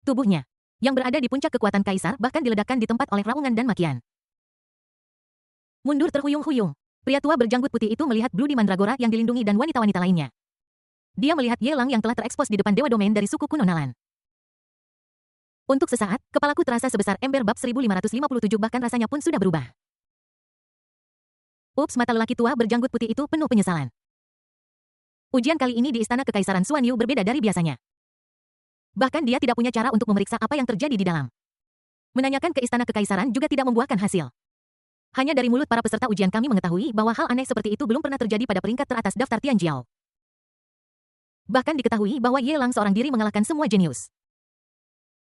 tubuhnya, yang berada di puncak kekuatan kaisar, bahkan diledakkan di tempat oleh raungan dan makian. Mundur terhuyung-huyung. Pria tua berjanggut putih itu melihat Bloody Mandragora yang dilindungi dan wanita-wanita lainnya. Dia melihat Ye Lang yang telah terekspos di depan Dewa Domain dari suku kuno Nalan. Untuk sesaat, kepalaku terasa sebesar ember bab 1557 bahkan rasanya pun sudah berubah. Ups, mata lelaki tua berjanggut putih itu penuh penyesalan. Ujian kali ini di Istana Kekaisaran Xuan Yu berbeda dari biasanya. Bahkan dia tidak punya cara untuk memeriksa apa yang terjadi di dalam. Menanyakan ke Istana Kekaisaran juga tidak membuahkan hasil. Hanya dari mulut para peserta ujian kami mengetahui bahwa hal aneh seperti itu belum pernah terjadi pada peringkat teratas daftar Tianjiao. Bahkan diketahui bahwa Ye Lang seorang diri mengalahkan semua jenius.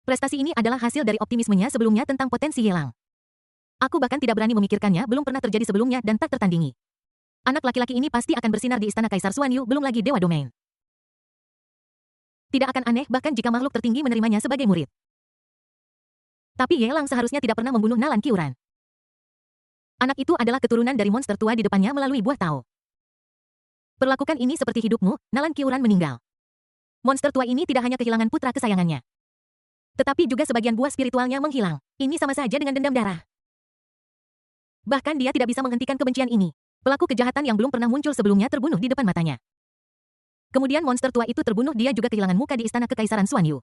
Prestasi ini adalah hasil dari optimismenya sebelumnya tentang potensi Ye Lang. Aku bahkan tidak berani memikirkannya, belum pernah terjadi sebelumnya dan tak tertandingi. Anak laki-laki ini pasti akan bersinar di Istana Kaisar Xuan Yu, belum lagi Dewa Domain. Tidak akan aneh bahkan jika makhluk tertinggi menerimanya sebagai murid. Tapi Ye Lang seharusnya tidak pernah membunuh Nalan Qiuran. Anak itu adalah keturunan dari monster tua di depannya melalui buah Tao. Perlakukan ini seperti hidupmu, Nalan Qiuran meninggal. Monster tua ini tidak hanya kehilangan putra kesayangannya, tetapi juga sebagian buah spiritualnya menghilang. Ini sama saja dengan dendam darah. Bahkan dia tidak bisa menghentikan kebencian ini. Pelaku kejahatan yang belum pernah muncul sebelumnya terbunuh di depan matanya. Kemudian monster tua itu terbunuh, dia juga kehilangan muka di Istana Kekaisaran Xuan Yu.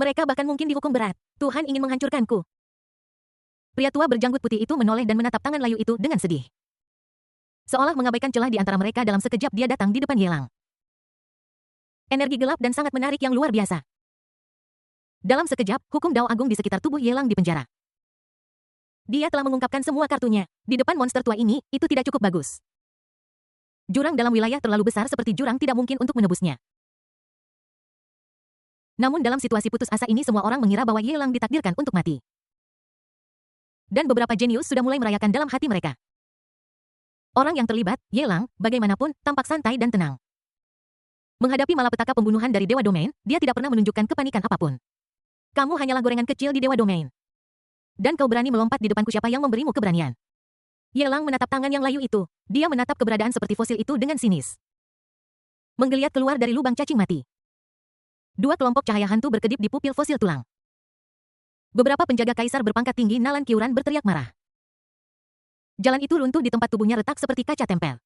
Mereka bahkan mungkin dihukum berat. Tuhan ingin menghancurkanku. Pria tua berjanggut putih itu menoleh dan menatap tangan layu itu dengan sedih. Seolah mengabaikan celah di antara mereka, dalam sekejap dia datang di depan Ye Lang. Energi gelap dan sangat menarik yang luar biasa. Dalam sekejap, hukum Dao Agung di sekitar tubuh Ye Lang dipenjara. Dia telah mengungkapkan semua kartunya. Di depan monster tua ini, itu tidak cukup bagus. Jurang dalam wilayah terlalu besar seperti jurang tidak mungkin untuk menebusnya. Namun dalam situasi putus asa ini semua orang mengira bahwa Ye Lang ditakdirkan untuk mati. Dan beberapa jenius sudah mulai merayakan dalam hati mereka. Orang yang terlibat, Ye Lang, bagaimanapun, tampak santai dan tenang. Menghadapi malapetaka pembunuhan dari Dewa Domain, dia tidak pernah menunjukkan kepanikan apapun. Kamu hanyalah gorengan kecil di Dewa Domain. Dan kau berani melompat di depanku, siapa yang memberimu keberanian? Ye Lang menatap tangan yang layu itu. Dia menatap keberadaan seperti fosil itu dengan sinis. Menggeliat keluar dari lubang cacing mati. Dua kelompok cahaya hantu berkedip di pupil fosil tulang. Beberapa penjaga kaisar berpangkat tinggi Nalan Qiuran berteriak marah. Jalan itu runtuh di tempat tubuhnya retak seperti kaca tempel.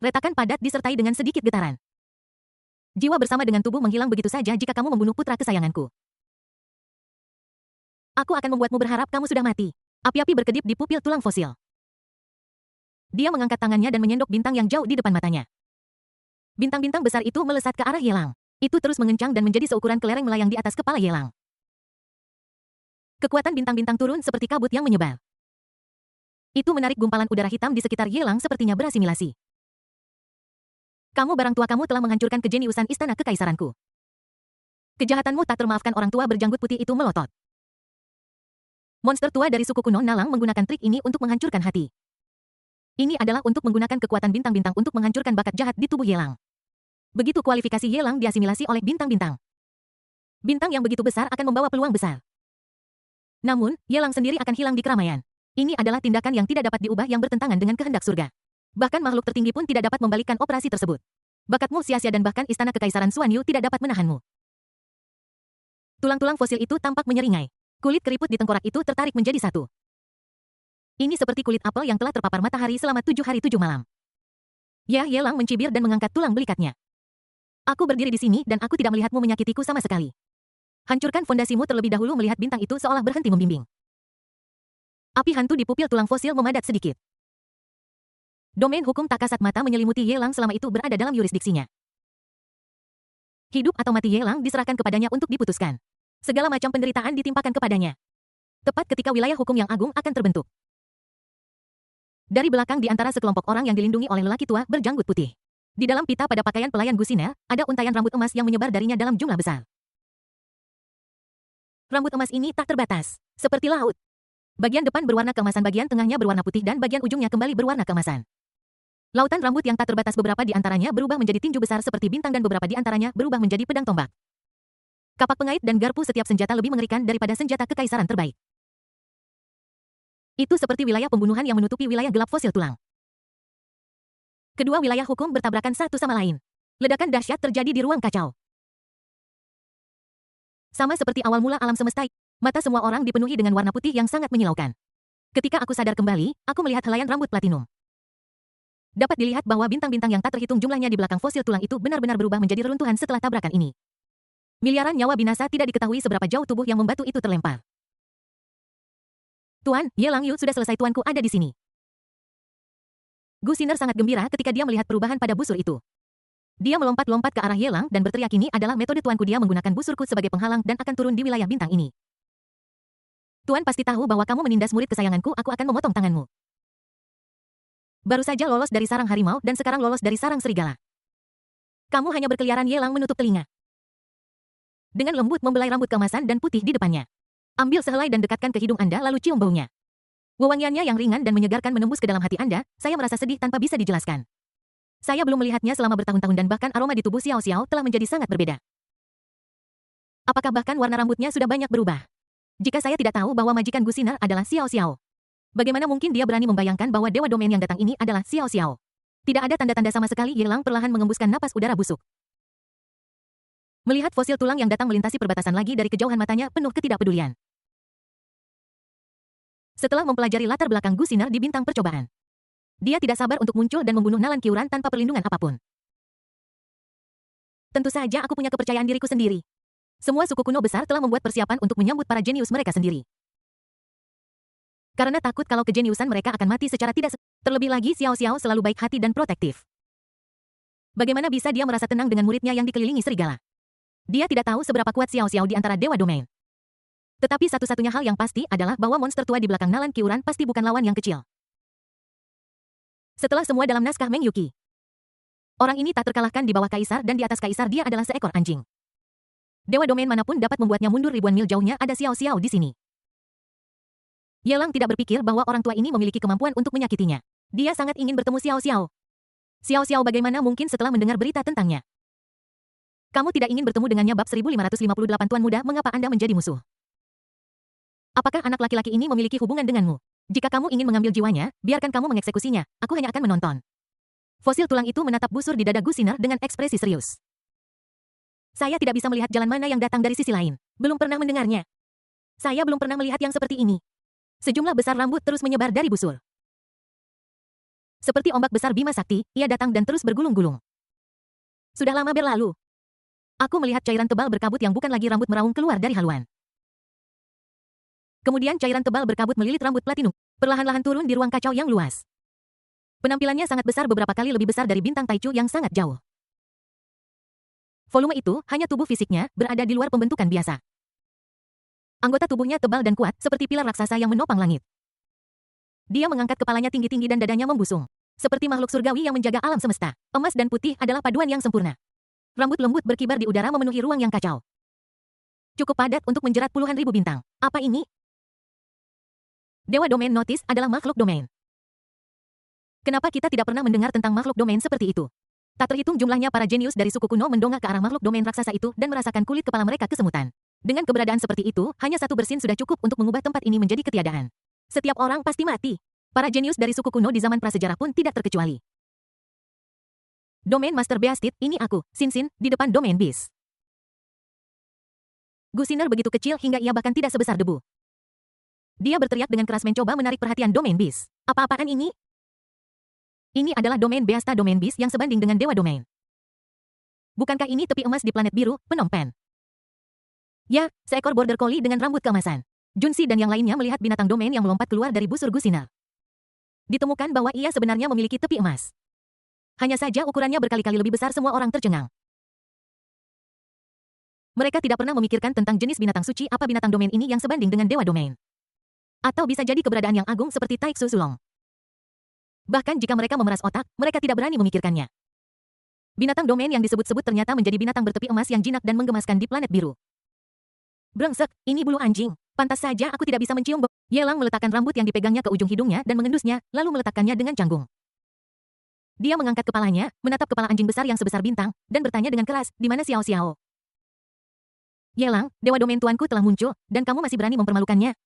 Retakan padat disertai dengan sedikit getaran. Jiwa bersama dengan tubuh menghilang begitu saja jika kamu membunuh putra kesayanganku. Aku akan membuatmu berharap kamu sudah mati. Api-api berkedip di pupil tulang fosil. Dia mengangkat tangannya dan menyendok bintang yang jauh di depan matanya. Bintang-bintang besar itu melesat ke arah Ye Lang. Itu terus mengencang dan menjadi seukuran kelereng melayang di atas kepala Ye Lang. Kekuatan bintang-bintang turun seperti kabut yang menyebar. Itu menarik gumpalan udara hitam di sekitar Ye Lang, sepertinya berasimilasi. Kamu, barang tua, kamu telah menghancurkan kejeniusan Istana Kekaisaranku. Kejahatanmu tak termaafkan, orang tua berjanggut putih itu melotot. Monster tua dari suku kuno Nalang menggunakan trik ini untuk menghancurkan hati. Ini adalah untuk menggunakan kekuatan bintang-bintang untuk menghancurkan bakat jahat di tubuh Ye Lang. Begitu kualifikasi Ye Lang diasimilasi oleh bintang-bintang. Bintang yang begitu besar akan membawa peluang besar. Namun, Ye Lang sendiri akan hilang di keramaian. Ini adalah tindakan yang tidak dapat diubah, yang bertentangan dengan kehendak surga. Bahkan makhluk tertinggi pun tidak dapat membalikkan operasi tersebut. Bakatmu sia-sia dan bahkan Istana Kekaisaran Xuan Yu tidak dapat menahanmu. Tulang-tulang fosil itu tampak menyeringai. Kulit keriput di tengkorak itu tertarik menjadi satu. Ini seperti kulit apel yang telah terpapar matahari selama 7 hari 7 malam. Ya, Ye Lang mencibir dan mengangkat tulang belikatnya. Aku berdiri di sini dan aku tidak melihatmu menyakitiku sama sekali. Hancurkan fondasimu terlebih dahulu. Melihat bintang itu seolah berhenti membimbing. Api hantu di pupil tulang fosil memadat sedikit. Domain hukum tak kasat mata menyelimuti Ye Lang selama itu berada dalam yurisdiksinya. Hidup atau mati Ye Lang diserahkan kepadanya untuk diputuskan. Segala macam penderitaan ditimpakan kepadanya. Tepat ketika wilayah hukum yang agung akan terbentuk. Dari belakang di antara sekelompok orang yang dilindungi oleh lelaki tua berjanggut putih. Di dalam pita pada pakaian pelayan Gusiner, ada untayan rambut emas yang menyebar darinya dalam jumlah besar. Rambut emas ini tak terbatas, seperti laut. Bagian depan berwarna keemasan, bagian tengahnya berwarna putih dan bagian ujungnya kembali berwarna keemasan. Lautan rambut yang tak terbatas, beberapa di antaranya berubah menjadi tinju besar seperti bintang dan beberapa di antaranya berubah menjadi pedang tombak. Kapak pengait dan garpu setiap senjata lebih mengerikan daripada senjata kekaisaran terbaik. Itu seperti wilayah pembunuhan yang menutupi wilayah gelap fosil tulang. Kedua wilayah hukum bertabrakan satu sama lain. Ledakan dahsyat terjadi di ruang kacau. Sama seperti awal mula alam semesta, mata semua orang dipenuhi dengan warna putih yang sangat menyilaukan. Ketika aku sadar kembali, aku melihat helaian rambut platinum. Dapat dilihat bahwa bintang-bintang yang tak terhitung jumlahnya di belakang fosil tulang itu benar-benar berubah menjadi reruntuhan setelah tabrakan ini. Miliaran nyawa binasa tidak diketahui seberapa jauh tubuh yang membatu itu terlempar. Tuan, Ye Lang Yu sudah selesai, tuanku ada di sini. Gu Xiner sangat gembira ketika dia melihat perubahan pada busur itu. Dia melompat-lompat ke arah Ye Lang dan berteriak, ini adalah metode tuanku, dia menggunakan busurku sebagai penghalang dan akan turun di wilayah bintang ini. Tuan pasti tahu bahwa kamu menindas murid kesayanganku, aku akan memotong tanganmu. Baru saja lolos dari sarang harimau dan sekarang lolos dari sarang serigala. Kamu hanya berkeliaran. Ye Lang menutup telinga. Dengan lembut membelai rambut keemasan dan putih di depannya. Ambil sehelai dan dekatkan ke hidung Anda lalu cium baunya. Wewangiannya yang ringan dan menyegarkan menembus ke dalam hati Anda, saya merasa sedih tanpa bisa dijelaskan. Saya belum melihatnya selama bertahun-tahun dan bahkan aroma di tubuh Xiao Xiao telah menjadi sangat berbeda. Apakah bahkan warna rambutnya sudah banyak berubah? Jika saya tidak tahu bahwa majikan Gu Xiner adalah Xiao Xiao, bagaimana mungkin dia berani membayangkan bahwa Dewa Domain yang datang ini adalah Xiao Xiao? Tidak ada tanda-tanda sama sekali. Ye Lang perlahan mengembuskan napas udara busuk. Melihat fosil tulang yang datang melintasi perbatasan lagi dari kejauhan, matanya penuh ketidakpedulian. Setelah mempelajari latar belakang Gu Xiner di bintang percobaan, dia tidak sabar untuk muncul dan membunuh Nalan Qiuran tanpa perlindungan apapun. Tentu saja aku punya kepercayaan diriku sendiri. Semua suku kuno besar telah membuat persiapan untuk menyambut para jenius mereka sendiri. Karena takut kalau kejeniusan mereka akan mati secara tidak terlebih lagi Xiao Xiao selalu baik hati dan protektif. Bagaimana bisa dia merasa tenang dengan muridnya yang dikelilingi serigala? Dia tidak tahu seberapa kuat Xiao Xiao di antara Dewa Domain. Tetapi satu-satunya hal yang pasti adalah bahwa monster tua di belakang Nalan Qiuran pasti bukan lawan yang kecil. Setelah semua dalam naskah Meng Yuqi, orang ini tak terkalahkan di bawah kaisar dan di atas kaisar dia adalah seekor anjing. Dewa Domain manapun dapat membuatnya mundur ribuan mil jauhnya. Ada Xiao Xiao di sini. Ye Lang tidak berpikir bahwa orang tua ini memiliki kemampuan untuk menyakitinya. Dia sangat ingin bertemu Xiao Xiao. Xiao Xiao bagaimana mungkin setelah mendengar berita tentangnya? Kamu tidak ingin bertemu dengannya. Bab 1558. Tuan muda, mengapa Anda menjadi musuh? Apakah anak laki-laki ini memiliki hubungan denganmu? Jika kamu ingin mengambil jiwanya, biarkan kamu mengeksekusinya. Aku hanya akan menonton. Fosil tulang itu menatap busur di dada Gu Xiner dengan ekspresi serius. Saya tidak bisa melihat jalan mana yang datang dari sisi lain. Belum pernah mendengarnya. Saya belum pernah melihat yang seperti ini. Sejumlah besar rambut terus menyebar dari busur. Seperti ombak besar Bima Sakti, ia datang dan terus bergulung-gulung. Sudah lama berlalu. Aku melihat cairan tebal berkabut yang bukan lagi rambut meraung keluar dari haluan. Kemudian cairan tebal berkabut melilit rambut platinum, perlahan-lahan turun di ruang kacau yang luas. Penampilannya sangat besar, beberapa kali lebih besar dari bintang Taichu yang sangat jauh. Volume itu hanya tubuh fisiknya, berada di luar pembentukan biasa. Anggota tubuhnya tebal dan kuat, seperti pilar raksasa yang menopang langit. Dia mengangkat kepalanya tinggi-tinggi dan dadanya membusung. Seperti makhluk surgawi yang menjaga alam semesta. Emas dan putih adalah paduan yang sempurna. Rambut lembut berkibar di udara memenuhi ruang yang kacau. Cukup padat untuk menjerat puluhan ribu bintang. Apa ini? Dewa Domain Notice adalah makhluk domain. Kenapa kita tidak pernah mendengar tentang makhluk domain seperti itu? Tak terhitung jumlahnya para jenius dari suku kuno mendongak ke arah makhluk domain raksasa itu dan merasakan kulit kepala mereka kesemutan. Dengan keberadaan seperti itu, hanya satu bersin sudah cukup untuk mengubah tempat ini menjadi ketiadaan. Setiap orang pasti mati. Para jenius dari suku kuno di zaman prasejarah pun tidak terkecuali. Domain Master Beastit, ini aku, Xin Xin, di depan Domain Beast. Gu Xiner begitu kecil hingga ia bahkan tidak sebesar debu. Dia berteriak dengan keras mencoba menarik perhatian Domain Beast. Apa-apaan ini? Ini adalah Domain Beasta Domain Beast yang sebanding dengan Dewa Domain. Bukankah ini tepi emas di planet biru, Phnom Penh? Ya, seekor border collie dengan rambut keemasan. Junsi dan yang lainnya melihat binatang domain yang melompat keluar dari busur Gu Xiner. Ditemukan bahwa ia sebenarnya memiliki tepi emas. Hanya saja ukurannya berkali-kali lebih besar. Semua orang tercengang. Mereka tidak pernah memikirkan tentang jenis binatang suci apa binatang domain ini yang sebanding dengan Dewa Domain. Atau bisa jadi keberadaan yang agung seperti Taiksu Sulong. Bahkan jika mereka memeras otak, mereka tidak berani memikirkannya. Binatang domain yang disebut-sebut ternyata menjadi binatang bertepi emas yang jinak dan menggemaskan di planet biru. Brengsek, ini bulu anjing. Pantas saja aku tidak bisa mencium bau. Ye Lang meletakkan rambut yang dipegangnya ke ujung hidungnya dan mengendusnya, lalu meletakkannya dengan canggung. Dia mengangkat kepalanya, menatap kepala anjing besar yang sebesar bintang, dan bertanya dengan keras, di mana Xiao Xiao? Ye Lang, Dewa Domain tuanku telah muncul, dan kamu masih berani mempermalukannya.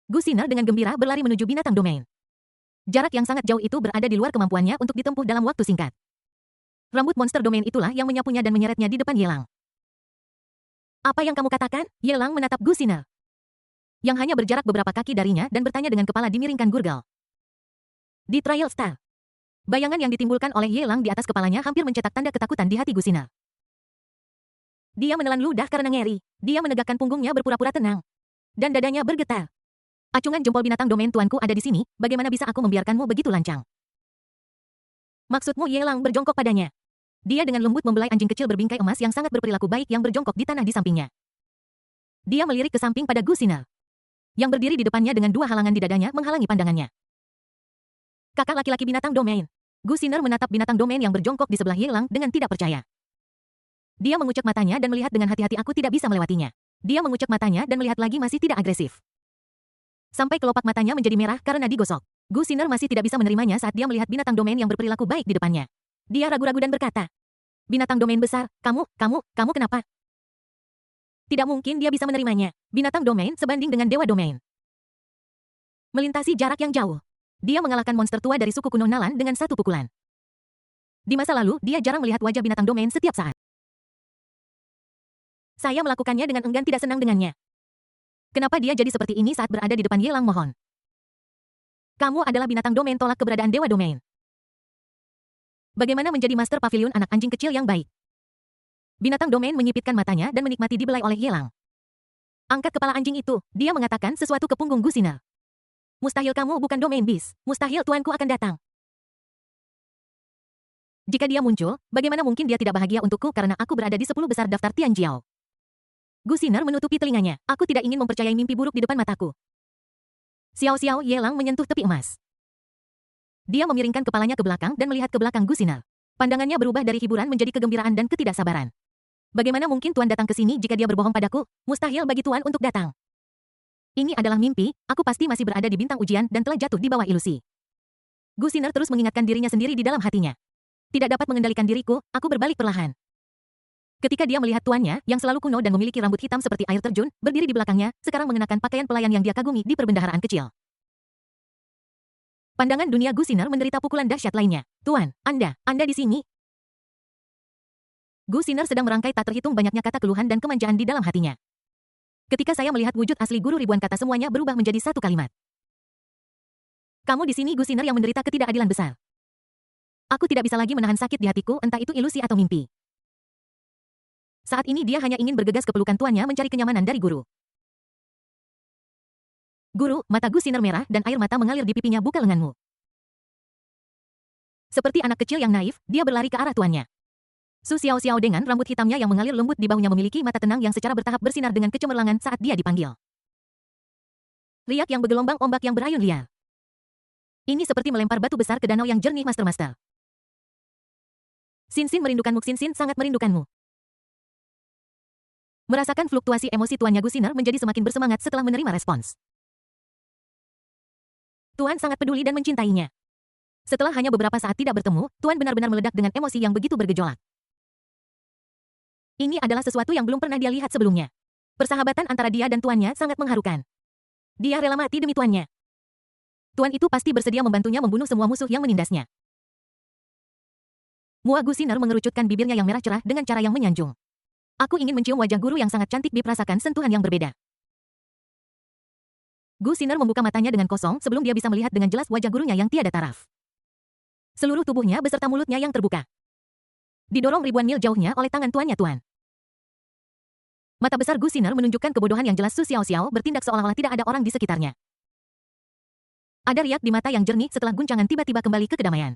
Gu Xiner dengan gembira berlari menuju binatang domain. Jarak yang sangat jauh itu berada di luar kemampuannya untuk ditempuh dalam waktu singkat. Rambut monster domain itulah yang menyapunya dan menyeretnya di depan Ye Lang. Apa yang kamu katakan? Ye Lang menatap Gu Sinner, yang hanya berjarak beberapa kaki darinya dan bertanya dengan kepala dimiringkan gurgal. Di Trial Star, bayangan yang ditimbulkan oleh Ye Lang di atas kepalanya hampir mencetak tanda ketakutan di hati Gu Sinner. Dia menelan ludah karena ngeri. Dia menegakkan punggungnya berpura-pura tenang. Dan dadanya bergetar. Acungan jempol binatang domain tuanku ada di sini, bagaimana bisa aku membiarkanmu begitu lancang? Maksudmu? Ye Lang berjongkok padanya. Dia dengan lembut membelai anjing kecil berbingkai emas yang sangat berperilaku baik yang berjongkok di tanah di sampingnya. Dia melirik ke samping pada Gu Sinner, yang berdiri di depannya dengan dua halangan di dadanya menghalangi pandangannya. Kakak laki-laki binatang domain. Gu Sinner menatap binatang domain yang berjongkok di sebelah Ye Lang dengan tidak percaya. Dia mengucek matanya dan melihat dengan hati-hati. Aku tidak bisa melewatinya. Dia mengucek matanya dan melihat lagi masih tidak agresif. Sampai kelopak matanya menjadi merah karena digosok. Gu Sinner masih tidak bisa menerimanya saat dia melihat binatang domain yang berperilaku baik di depannya. Dia ragu-ragu dan berkata, binatang domain besar, kamu kenapa? Tidak mungkin dia bisa menerimanya. Binatang domain sebanding dengan dewa domain. Melintasi jarak yang jauh. Dia mengalahkan monster tua dari suku kuno Nalan dengan satu pukulan. Di masa lalu, dia jarang melihat wajah binatang domain setiap saat. Saya melakukannya dengan enggan, tidak senang dengannya. Kenapa dia jadi seperti ini saat berada di depan Ye Lang? Mohon. Kamu adalah binatang domain, tolak keberadaan dewa domain. Bagaimana menjadi master pavilion anak anjing kecil yang baik? Binatang domain menyipitkan matanya dan menikmati dibelai oleh Ye Lang. Angkat kepala anjing itu, dia mengatakan sesuatu ke punggung Gu Sinner. Mustahil, kamu bukan domain beast. Mustahil, tuanku akan datang. Jika dia muncul, bagaimana mungkin dia tidak bahagia untukku karena aku berada di 10 besar daftar Tian Jiao. Gu Sinner menutupi telinganya. Aku tidak ingin mempercayai mimpi buruk di depan mataku. Xiao-xiao. Ye Lang menyentuh tepi emas. Dia memiringkan kepalanya ke belakang dan melihat ke belakang Gu Sinner. Pandangannya berubah dari hiburan menjadi kegembiraan dan ketidaksabaran. Bagaimana mungkin Tuan datang ke sini jika dia berbohong padaku? Mustahil bagi Tuan untuk datang. Ini adalah mimpi, aku pasti masih berada di bintang ujian dan telah jatuh di bawah ilusi. Gu Sinner terus mengingatkan dirinya sendiri di dalam hatinya. Tidak dapat mengendalikan diriku, aku berbalik perlahan. Ketika dia melihat tuannya, yang selalu kuno dan memiliki rambut hitam seperti air terjun, berdiri di belakangnya, sekarang mengenakan pakaian pelayan yang dia kagumi di perbendaharaan kecil. Pandangan dunia Gu Sinner menderita pukulan dahsyat lainnya. Tuan, Anda di sini? Gu Sinner sedang merangkai tak terhitung banyaknya kata keluhan dan kemanjaan di dalam hatinya. Ketika saya melihat wujud asli guru, ribuan kata semuanya berubah menjadi satu kalimat. Kamu di sini, Gu Sinner yang menderita ketidakadilan besar. Aku tidak bisa lagi menahan sakit di hatiku, entah itu ilusi atau mimpi. Saat ini dia hanya ingin bergegas ke pelukan tuannya mencari kenyamanan dari guru. Guru, mata Gu Sinner merah dan air mata mengalir di pipinya. Buka lenganmu. Seperti anak kecil yang naif, dia berlari ke arah tuannya. Su Xiao-xiao dengan rambut hitamnya yang mengalir lembut di bahunya memiliki mata tenang yang secara bertahap bersinar dengan kecemerlangan saat dia dipanggil. Riak yang bergelombang ombak yang berayun liar. Ini seperti melempar batu besar ke danau yang jernih, Master. Xin merindukanmu, Xin sangat merindukanmu. Merasakan fluktuasi emosi tuannya, Gu Sinner menjadi semakin bersemangat setelah menerima respons. Tuan sangat peduli dan mencintainya. Setelah hanya beberapa saat tidak bertemu, Tuan benar-benar meledak dengan emosi yang begitu bergejolak. Ini adalah sesuatu yang belum pernah dia lihat sebelumnya. Persahabatan antara dia dan tuannya sangat mengharukan. Dia rela mati demi tuannya. Tuan itu pasti bersedia membantunya membunuh semua musuh yang menindasnya. Mua Gu Sinner mengerucutkan bibirnya yang merah cerah dengan cara yang menyanjung. Aku ingin mencium wajah guru yang sangat cantik. Bip rasakan sentuhan yang berbeda. Gu Sinner membuka matanya dengan kosong sebelum dia bisa melihat dengan jelas wajah gurunya yang tiada taraf. Seluruh tubuhnya beserta mulutnya yang terbuka didorong ribuan mil jauhnya oleh tangan tuannya. Tuan. Mata besar Gu Sinner menunjukkan kebodohan yang jelas. Su Xiao-xiao bertindak seolah-olah tidak ada orang di sekitarnya. Ada riak di mata yang jernih setelah guncangan tiba-tiba kembali ke kedamaian.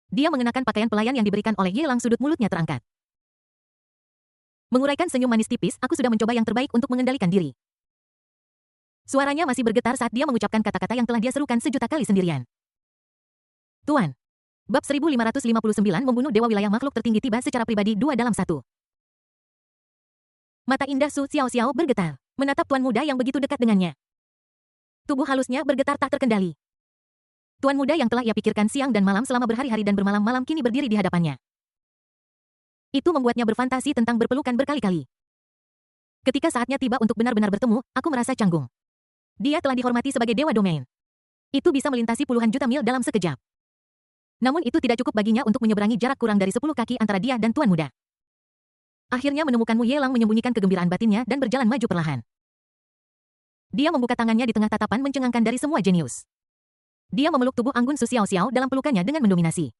Dia mengenakan pakaian pelayan yang diberikan oleh Ye Lang. Sudut mulutnya terangkat. Menguraikan senyum manis tipis, aku sudah mencoba yang terbaik untuk mengendalikan diri. Suaranya masih bergetar saat dia mengucapkan kata-kata yang telah dia serukan sejuta kali sendirian. Tuan. Bab 1559 membunuh dewa wilayah makhluk tertinggi tiba secara pribadi 2 dalam 1. Mata indah Su Xiao-xiao bergetar, menatap tuan muda yang begitu dekat dengannya. Tubuh halusnya bergetar tak terkendali. Tuan muda yang telah ia pikirkan siang dan malam selama berhari-hari dan bermalam-malam kini berdiri di hadapannya. Itu membuatnya berfantasi tentang berpelukan berkali-kali. Ketika saatnya tiba untuk benar-benar bertemu, aku merasa canggung. Dia telah dihormati sebagai dewa domain. Itu bisa melintasi puluhan juta mil dalam sekejap. Namun itu tidak cukup baginya untuk menyeberangi jarak kurang dari 10 kaki antara dia dan tuan muda. Akhirnya menemukanmu. Ye Lang menyembunyikan kegembiraan batinnya dan berjalan maju perlahan. Dia membuka tangannya di tengah tatapan mencengangkan dari semua jenius. Dia memeluk tubuh anggun Su Xiaoxiao dalam pelukannya dengan mendominasi.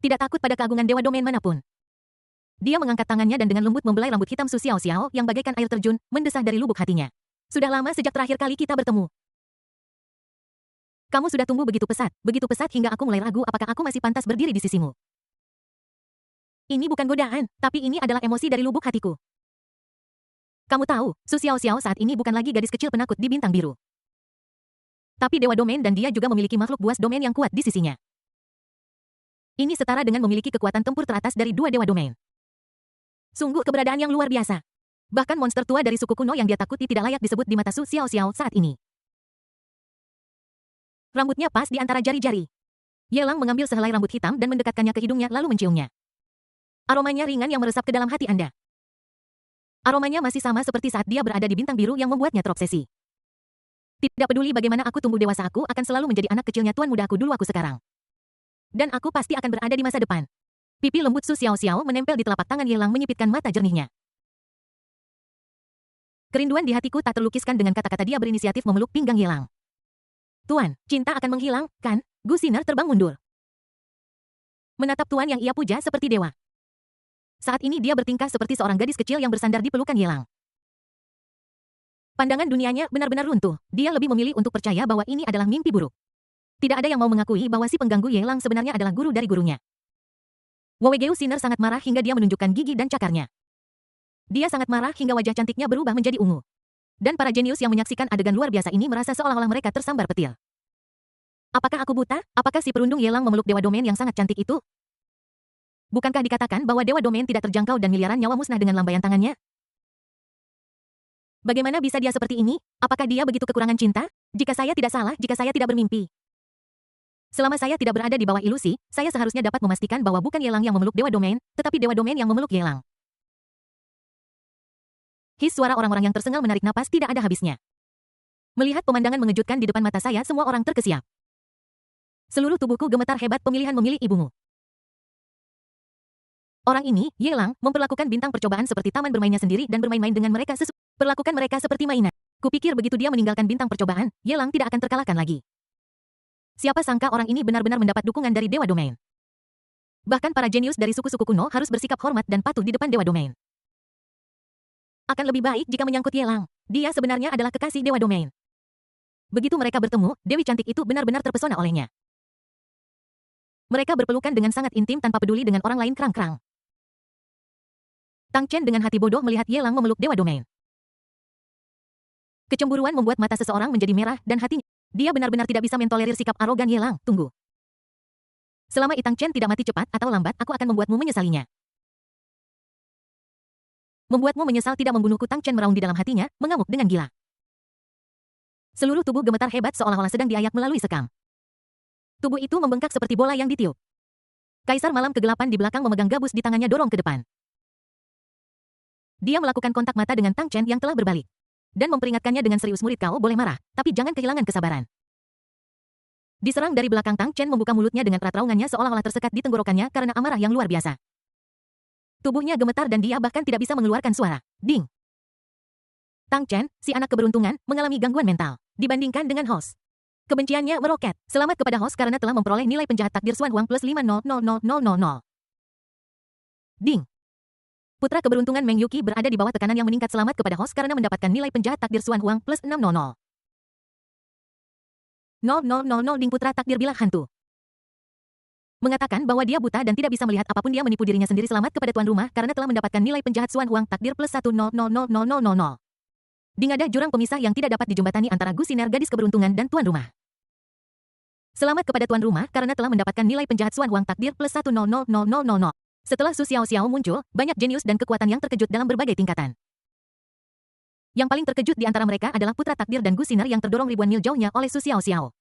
Tidak takut pada keagungan dewa domain manapun. Dia mengangkat tangannya dan dengan lembut membelai rambut hitam Su Xiaoxiao yang bagaikan air terjun, mendesah dari lubuk hatinya. Sudah lama sejak terakhir kali kita bertemu. Kamu sudah tumbuh begitu pesat hingga aku mulai ragu apakah aku masih pantas berdiri di sisimu. Ini bukan godaan, tapi ini adalah emosi dari lubuk hatiku. Kamu tahu, Su Xiaoxiao saat ini bukan lagi gadis kecil penakut di bintang biru. Tapi dewa domain dan dia juga memiliki makhluk buas domain yang kuat di sisinya. Ini setara dengan memiliki kekuatan tempur teratas dari dua dewa domain. Sungguh keberadaan yang luar biasa. Bahkan monster tua dari suku kuno yang dia takuti tidak layak disebut di mata Su Xiaoxiao saat ini. Rambutnya pas di antara jari-jari. Ye Lang mengambil sehelai rambut hitam dan mendekatkannya ke hidungnya lalu menciumnya. Aromanya ringan yang meresap ke dalam hati Anda. Aromanya masih sama seperti saat dia berada di bintang biru yang membuatnya terobsesi. Tidak peduli bagaimana aku tumbuh dewasa, aku akan selalu menjadi anak kecilnya tuan muda aku dulu aku sekarang. Dan aku pasti akan berada di masa depan. Pipi lembut Su Xiaoxiao menempel di telapak tangan Ye Lang menyipitkan mata jernihnya. Kerinduan di hatiku tak terlukiskan dengan kata-kata dia berinisiatif memeluk pinggang Ye Lang. Tuan, cinta akan menghilang, kan? Gu Xiner terbang mundur. Menatap tuan yang ia puja seperti dewa. Saat ini dia bertingkah seperti seorang gadis kecil yang bersandar di pelukan Ye Lang. Pandangan dunianya benar-benar runtuh. Dia lebih memilih untuk percaya bahwa ini adalah mimpi buruk. Tidak ada yang mau mengakui bahwa si pengganggu Ye Lang sebenarnya adalah guru dari gurunya. Gu Xiner sangat marah hingga dia menunjukkan gigi dan cakarnya. Dia sangat marah hingga wajah cantiknya berubah menjadi ungu. Dan para jenius yang menyaksikan adegan luar biasa ini merasa seolah-olah mereka tersambar petir. Apakah aku buta? Apakah si perundung Ye Lang memeluk dewa domain yang sangat cantik itu? Bukankah dikatakan bahwa dewa domain tidak terjangkau dan miliaran nyawa musnah dengan lambaian tangannya? Bagaimana bisa dia seperti ini? Apakah dia begitu kekurangan cinta? Jika saya tidak salah, jika saya tidak bermimpi. Selama saya tidak berada di bawah ilusi, saya seharusnya dapat memastikan bahwa bukan Ye Lang yang memeluk dewa domain, tetapi dewa domain yang memeluk Ye Lang. His, suara orang-orang yang tersengal menarik napas tidak ada habisnya. Melihat pemandangan mengejutkan di depan mata saya, semua orang terkesiap. Seluruh tubuhku gemetar hebat pemilihan memilih ibumu. Orang ini, Ye Lang, memperlakukan bintang percobaan seperti taman bermainnya sendiri dan bermain-main dengan mereka perlakukan mereka seperti mainan. Kupikir begitu dia meninggalkan bintang percobaan, Ye Lang tidak akan terkalahkan lagi. Siapa sangka orang ini benar-benar mendapat dukungan dari dewa domain. Bahkan para jenius dari suku-suku kuno harus bersikap hormat dan patuh di depan dewa domain. Akan lebih baik jika menyangkut Ye Lang. Dia sebenarnya adalah kekasih dewa domain. Begitu mereka bertemu, Dewi cantik itu benar-benar terpesona olehnya. Mereka berpelukan dengan sangat intim tanpa peduli dengan orang lain kerang-kerang. Tang Chen dengan hati bodoh melihat Ye Lang memeluk dewa domain. Kecemburuan membuat mata seseorang menjadi merah dan hatinya. Dia benar-benar tidak bisa mentolerir sikap arogan Ye Lang. Tunggu. Selama Tang Chen tidak mati cepat atau lambat, aku akan membuatmu menyesalinya. Membuatmu menyesal tidak membunuhku. Tang Chen meraung di dalam hatinya, mengamuk dengan gila. Seluruh tubuh gemetar hebat seolah-olah sedang diayak melalui sekam. Tubuh itu membengkak seperti bola yang ditiup. Kaisar malam kegelapan di belakang memegang gabus di tangannya dorong ke depan. Dia melakukan kontak mata dengan Tang Chen yang telah berbalik. Dan memperingatkannya dengan serius, murid, kau boleh marah, tapi jangan kehilangan kesabaran. Diserang dari belakang, Tang Chen membuka mulutnya dengan erat raungannya seolah-olah tersekat di tenggorokannya karena amarah yang luar biasa. Tubuhnya gemetar dan dia bahkan tidak bisa mengeluarkan suara. Ding! Tang Chen, si anak keberuntungan, mengalami gangguan mental. Dibandingkan dengan host. Kebenciannya meroket. Selamat kepada host karena telah memperoleh nilai penjahat takdir Xuan Huang plus 5000000. Ding! Putra keberuntungan Meng Yuqi berada di bawah tekanan yang meningkat. Selamat kepada host karena mendapatkan nilai penjahat takdir Xuan Huang plus 600. Ding, putra takdir bilah hantu. Mengatakan bahwa dia buta dan tidak bisa melihat apapun, dia menipu dirinya sendiri. Selamat kepada tuan rumah karena telah mendapatkan nilai penjahat Xuan Huang takdir plus 100. Ding, ada jurang pemisah yang tidak dapat dijembatani antara Gu Xiner gadis keberuntungan dan tuan rumah. Selamat kepada tuan rumah karena telah mendapatkan nilai penjahat Xuan Huang takdir plus 100. Setelah Su Xiaoxiao muncul, banyak jenius dan kekuatan yang terkejut dalam berbagai tingkatan. Yang paling terkejut di antara mereka adalah putra takdir dan Gu Xiner yang terdorong ribuan mil jauhnya oleh Su Xiaoxiao.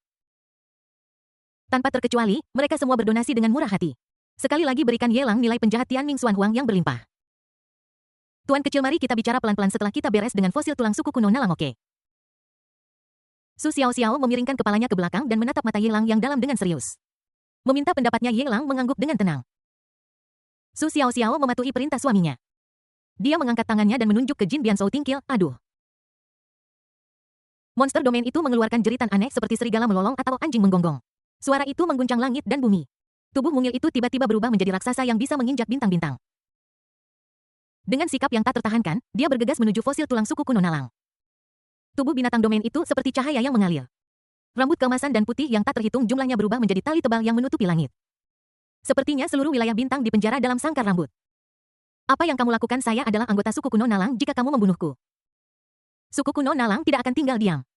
Tanpa terkecuali, mereka semua berdonasi dengan murah hati. Sekali lagi berikan Ye Lang nilai penjahat Tianming Xuan Huang yang berlimpah. Tuan kecil, mari kita bicara pelan-pelan setelah kita beres dengan fosil tulang suku kuno Nalang, oke? Su Xiaoxiao memiringkan kepalanya ke belakang dan menatap mata Ye Lang yang dalam dengan serius. Meminta pendapatnya, Ye Lang mengangguk dengan tenang. Su Xiaoxiao mematuhi perintah suaminya. Dia mengangkat tangannya dan menunjuk ke Jin Bianzhou Tingkil, aduh. Monster domain itu mengeluarkan jeritan aneh seperti serigala melolong atau anjing menggonggong. Suara itu mengguncang langit dan bumi. Tubuh mungil itu tiba-tiba berubah menjadi raksasa yang bisa menginjak bintang-bintang. Dengan sikap yang tak tertahankan, dia bergegas menuju fosil tulang suku kuno Nalang. Tubuh binatang domain itu seperti cahaya yang mengalir. Rambut keemasan dan putih yang tak terhitung jumlahnya berubah menjadi tali tebal yang menutupi langit. Sepertinya seluruh wilayah bintang dipenjara dalam sangkar rambut. Apa yang kamu lakukan? Saya adalah anggota suku kuno Nalang jika kamu membunuhku. Suku kuno Nalang tidak akan tinggal diam.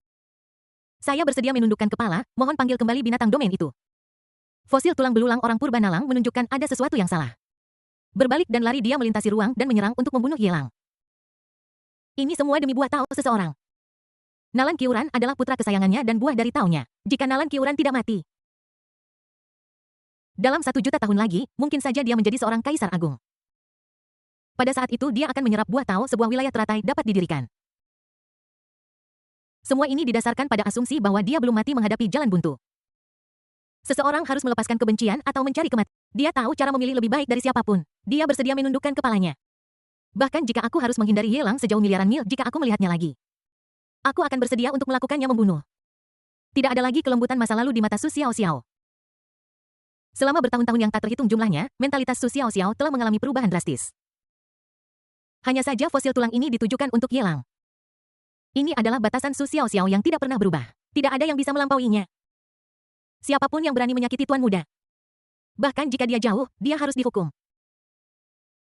Saya bersedia menundukkan kepala, mohon panggil kembali binatang domain itu. Fosil tulang belulang orang purba Nalang menunjukkan ada sesuatu yang salah. Berbalik dan lari dia melintasi ruang dan menyerang untuk membunuh Yelang. Ini semua demi buah Tao seseorang. Nalan Qiuran adalah putra kesayangannya dan buah dari Tao-nya. Jika Nalan Qiuran tidak mati, dalam 1.000.000 tahun lagi, mungkin saja dia menjadi seorang kaisar agung. Pada saat itu dia akan menyerap buah Tao, sebuah wilayah teratai dapat didirikan. Semua ini didasarkan pada asumsi bahwa dia belum mati menghadapi jalan buntu. Seseorang harus melepaskan kebencian atau mencari kematian. Dia tahu cara memilih lebih baik dari siapapun. Dia bersedia menundukkan kepalanya. Bahkan jika aku harus menghindari Yelang sejauh miliaran mil jika aku melihatnya lagi. Aku akan bersedia untuk melakukannya membunuh. Tidak ada lagi kelembutan masa lalu di mata Su Xiao Xiao. Selama bertahun-tahun yang tak terhitung jumlahnya, mentalitas Su Xiao Xiao telah mengalami perubahan drastis. Hanya saja fosil tulang ini ditujukan untuk Yelang. Ini adalah batasan Su Xiao Xiao yang tidak pernah berubah. Tidak ada yang bisa melampauinya. Siapapun yang berani menyakiti tuan muda. Bahkan jika dia jauh, dia harus dihukum.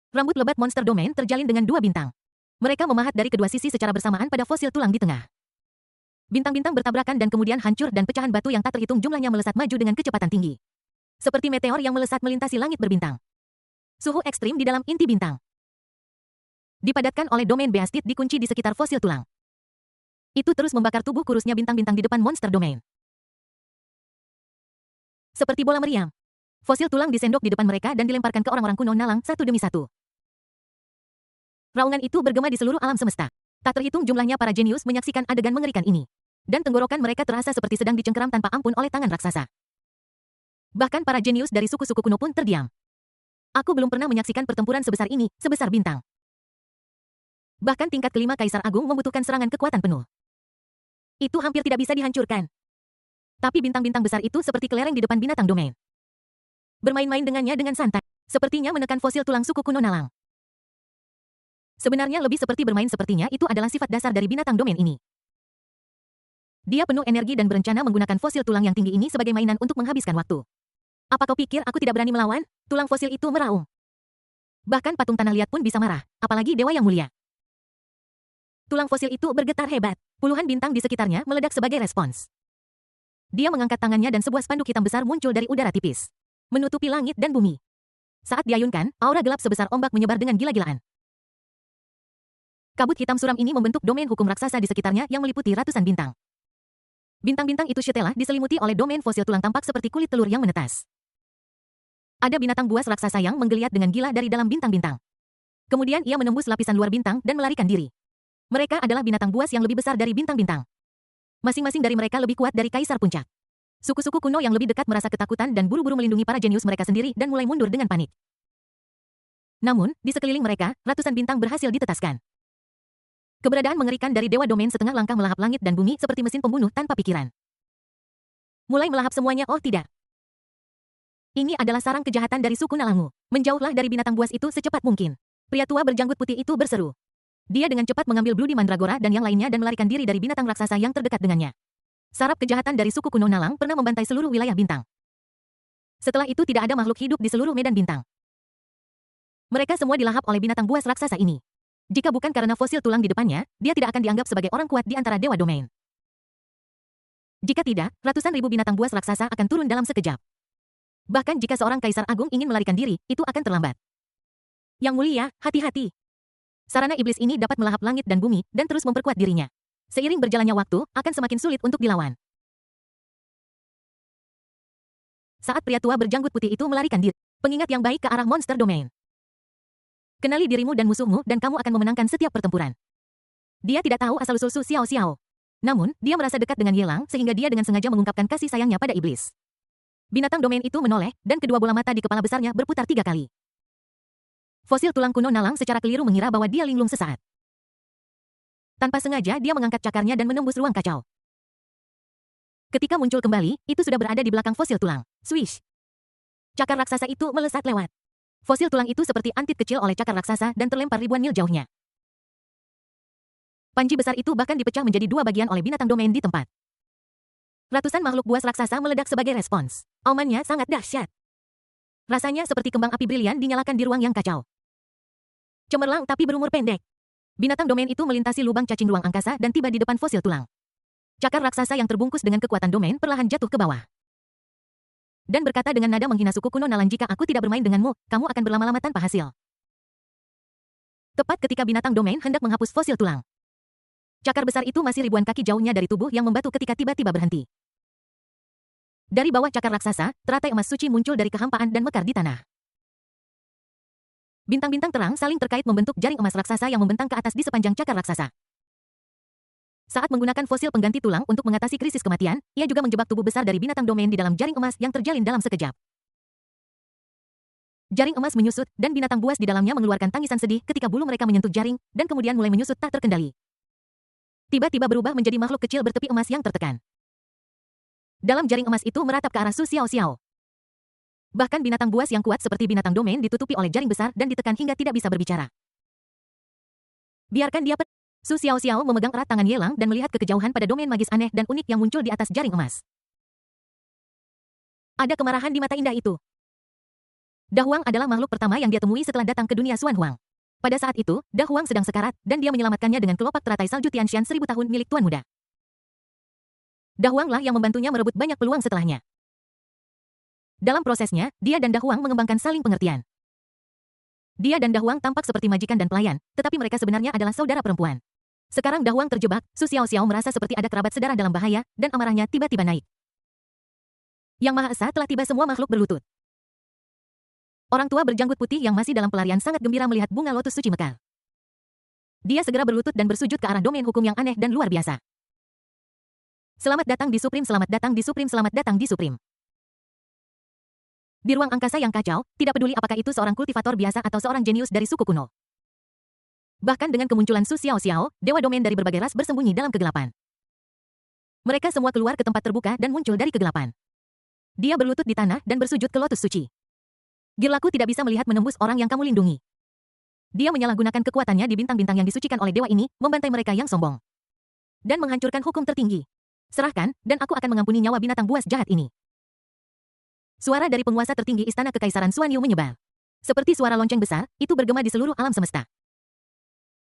Rambut lebat monster domain terjalin dengan 2 bintang. Mereka memahat dari kedua sisi secara bersamaan pada fosil tulang di tengah. Bintang-bintang bertabrakan dan kemudian hancur dan pecahan batu yang tak terhitung jumlahnya melesat maju dengan kecepatan tinggi. Seperti meteor yang melesat melintasi langit berbintang. Suhu ekstrim di dalam inti bintang. Dipadatkan oleh domain beastit dikunci di sekitar fosil tulang. Itu terus membakar tubuh kurusnya bintang-bintang di depan monster domain. Seperti bola meriam. Fosil tulang disendok di depan mereka dan dilemparkan ke orang-orang kuno Nalang satu demi satu. Raungan itu bergema di seluruh alam semesta. Tak terhitung jumlahnya para jenius menyaksikan adegan mengerikan ini. Dan tenggorokan mereka terasa seperti sedang dicengkeram tanpa ampun oleh tangan raksasa. Bahkan para jenius dari suku-suku kuno pun terdiam. Aku belum pernah menyaksikan pertempuran sebesar ini, sebesar bintang. Bahkan tingkat kelima Kaisar Agung membutuhkan serangan kekuatan penuh. Itu hampir tidak bisa dihancurkan. Tapi bintang-bintang besar itu seperti kelereng di depan binatang domain. Bermain-main dengannya dengan santai, sepertinya menekan fosil tulang suku kuno Nalang. Sebenarnya lebih seperti bermain sepertinya itu adalah sifat dasar dari binatang domain ini. Dia penuh energi dan berencana menggunakan fosil tulang yang tinggi ini sebagai mainan untuk menghabiskan waktu. Apa kau pikir aku tidak berani melawan? Tulang fosil itu meraung. Bahkan patung tanah liat pun bisa marah, apalagi dewa yang mulia. Tulang fosil itu bergetar hebat. Puluhan bintang di sekitarnya meledak sebagai respons. Dia mengangkat tangannya dan sebuah spanduk hitam besar muncul dari udara tipis, menutupi langit dan bumi. Saat diayunkan, aura gelap sebesar ombak menyebar dengan gila-gilaan. Kabut hitam suram ini membentuk domain hukum raksasa di sekitarnya yang meliputi ratusan bintang. Bintang-bintang itu setelah diselimuti oleh domain fosil tulang tampak seperti kulit telur yang menetas. Ada binatang buas raksasa yang menggeliat dengan gila dari dalam bintang-bintang. Kemudian ia menembus lapisan luar bintang dan melarikan diri. Mereka adalah binatang buas yang lebih besar dari bintang-bintang. Masing-masing dari mereka lebih kuat dari Kaisar Puncak. Suku-suku kuno yang lebih dekat merasa ketakutan dan buru-buru melindungi para jenius mereka sendiri dan mulai mundur dengan panik. Namun, di sekeliling mereka, ratusan bintang berhasil ditetaskan. Keberadaan mengerikan dari Dewa Domain setengah langkah melahap langit dan bumi seperti mesin pembunuh tanpa pikiran. Mulai melahap semuanya, oh tidak. Ini adalah sarang kejahatan dari suku Nalangu. Menjauhlah dari binatang buas itu secepat mungkin. Pria tua berjanggut putih itu berseru. Dia dengan cepat mengambil Bloody Mandragora dan yang lainnya dan melarikan diri dari binatang raksasa yang terdekat dengannya. Sarap kejahatan dari suku kuno Nalang pernah membantai seluruh wilayah bintang. Setelah itu tidak ada makhluk hidup di seluruh medan bintang. Mereka semua dilahap oleh binatang buas raksasa ini. Jika bukan karena fosil tulang di depannya, dia tidak akan dianggap sebagai orang kuat di antara Dewa Domain. Jika tidak, ratusan ribu binatang buas raksasa akan turun dalam sekejap. Bahkan jika seorang Kaisar Agung ingin melarikan diri, itu akan terlambat. Yang mulia, hati-hati. Sarana iblis ini dapat melahap langit dan bumi, dan terus memperkuat dirinya. Seiring berjalannya waktu, akan semakin sulit untuk dilawan. Saat pria tua berjanggut putih itu melarikan diri, pengingat yang baik ke arah monster domain. Kenali dirimu dan musuhmu, dan kamu akan memenangkan setiap pertempuran. Dia tidak tahu asal-usul Su Xiao Xiao. Namun, dia merasa dekat dengan Yelang, sehingga dia dengan sengaja mengungkapkan kasih sayangnya pada iblis. Binatang domain itu menoleh, dan kedua bola mata di kepala besarnya berputar 3 kali. Fosil tulang kuno Nalang secara keliru mengira bahwa dia linglung sesaat. Tanpa sengaja dia mengangkat cakarnya dan menembus ruang kacau. Ketika muncul kembali, itu sudah berada di belakang fosil tulang. Swish! Cakar raksasa itu melesat lewat. Fosil tulang itu seperti antit kecil oleh cakar raksasa dan terlempar ribuan mil jauhnya. Panji besar itu bahkan dipecah menjadi dua bagian oleh binatang domain di tempat. Ratusan makhluk buas raksasa meledak sebagai respons. Aumannya sangat dahsyat. Rasanya seperti kembang api brilian dinyalakan di ruang yang kacau. Cemerlang tapi berumur pendek. Binatang domain itu melintasi lubang cacing ruang angkasa dan tiba di depan fosil tulang. Cakar raksasa yang terbungkus dengan kekuatan domain perlahan jatuh ke bawah. Dan berkata dengan nada menghina suku kuno Nalan, jika aku tidak bermain denganmu, kamu akan berlama-lama tanpa hasil. Tepat ketika binatang domain hendak menghapus fosil tulang. Cakar besar itu masih ribuan kaki jauhnya dari tubuh yang membatu ketika tiba-tiba berhenti. Dari bawah cakar raksasa, teratai emas suci muncul dari kehampaan dan mekar di tanah. Bintang-bintang terang saling terkait membentuk jaring emas raksasa yang membentang ke atas di sepanjang cakar raksasa. Saat menggunakan fosil pengganti tulang untuk mengatasi krisis kematian, ia juga menjebak tubuh besar dari binatang domain di dalam jaring emas yang terjalin dalam sekejap. Jaring emas menyusut, dan binatang buas di dalamnya mengeluarkan tangisan sedih ketika bulu mereka menyentuh jaring, dan kemudian mulai menyusut tak terkendali. Tiba-tiba berubah menjadi makhluk kecil bertepi emas yang tertekan. Dalam jaring emas itu meratap ke arah Su Xiao Xiao. Bahkan binatang buas yang kuat seperti binatang domain ditutupi oleh jaring besar dan ditekan hingga tidak bisa berbicara. Biarkan dia pergi. Su Xiao Xiao memegang erat tangan Yelang dan melihat ke kejauhan pada domain magis aneh dan unik yang muncul di atas jaring emas. Ada kemarahan di mata indah itu. Da Huang adalah makhluk pertama yang dia temui setelah datang ke dunia Xuan Huang. Pada saat itu, Da Huang sedang sekarat, dan dia menyelamatkannya dengan kelopak teratai salju Tianshan 1000 tahun milik Tuan Muda. Da Huang lah yang membantunya merebut banyak peluang setelahnya. Dalam prosesnya, dia dan Da Huang mengembangkan saling pengertian. Dia dan Da Huang tampak seperti majikan dan pelayan, tetapi mereka sebenarnya adalah saudara perempuan. Sekarang Da Huang terjebak, Su Xiao Xiao merasa seperti ada kerabat sedarah dalam bahaya, dan amarahnya tiba-tiba naik. Yang Maha Esa telah tiba, semua makhluk berlutut. Orang tua berjanggut putih yang masih dalam pelarian sangat gembira melihat bunga lotus suci mekar. Dia segera berlutut dan bersujud ke arah domain hukum yang aneh dan luar biasa. Selamat datang di Supreme, selamat datang di Supreme, selamat datang di Supreme. Di ruang angkasa yang kacau, tidak peduli apakah itu seorang kultivator biasa atau seorang jenius dari suku kuno. Bahkan dengan kemunculan Su Xiao Xiao, dewa domain dari berbagai ras bersembunyi dalam kegelapan. Mereka semua keluar ke tempat terbuka dan muncul dari kegelapan. Dia berlutut di tanah dan bersujud ke lotus suci. Girlaku tidak bisa melihat menembus orang yang kamu lindungi. Dia menyalahgunakan kekuatannya di bintang-bintang yang disucikan oleh dewa ini, membantai mereka yang sombong. Dan menghancurkan hukum tertinggi. Serahkan, dan aku akan mengampuni nyawa binatang buas jahat ini. Suara dari penguasa tertinggi Istana Kekaisaran Xuan Yu menyebar. Seperti suara lonceng besar, itu bergema di seluruh alam semesta.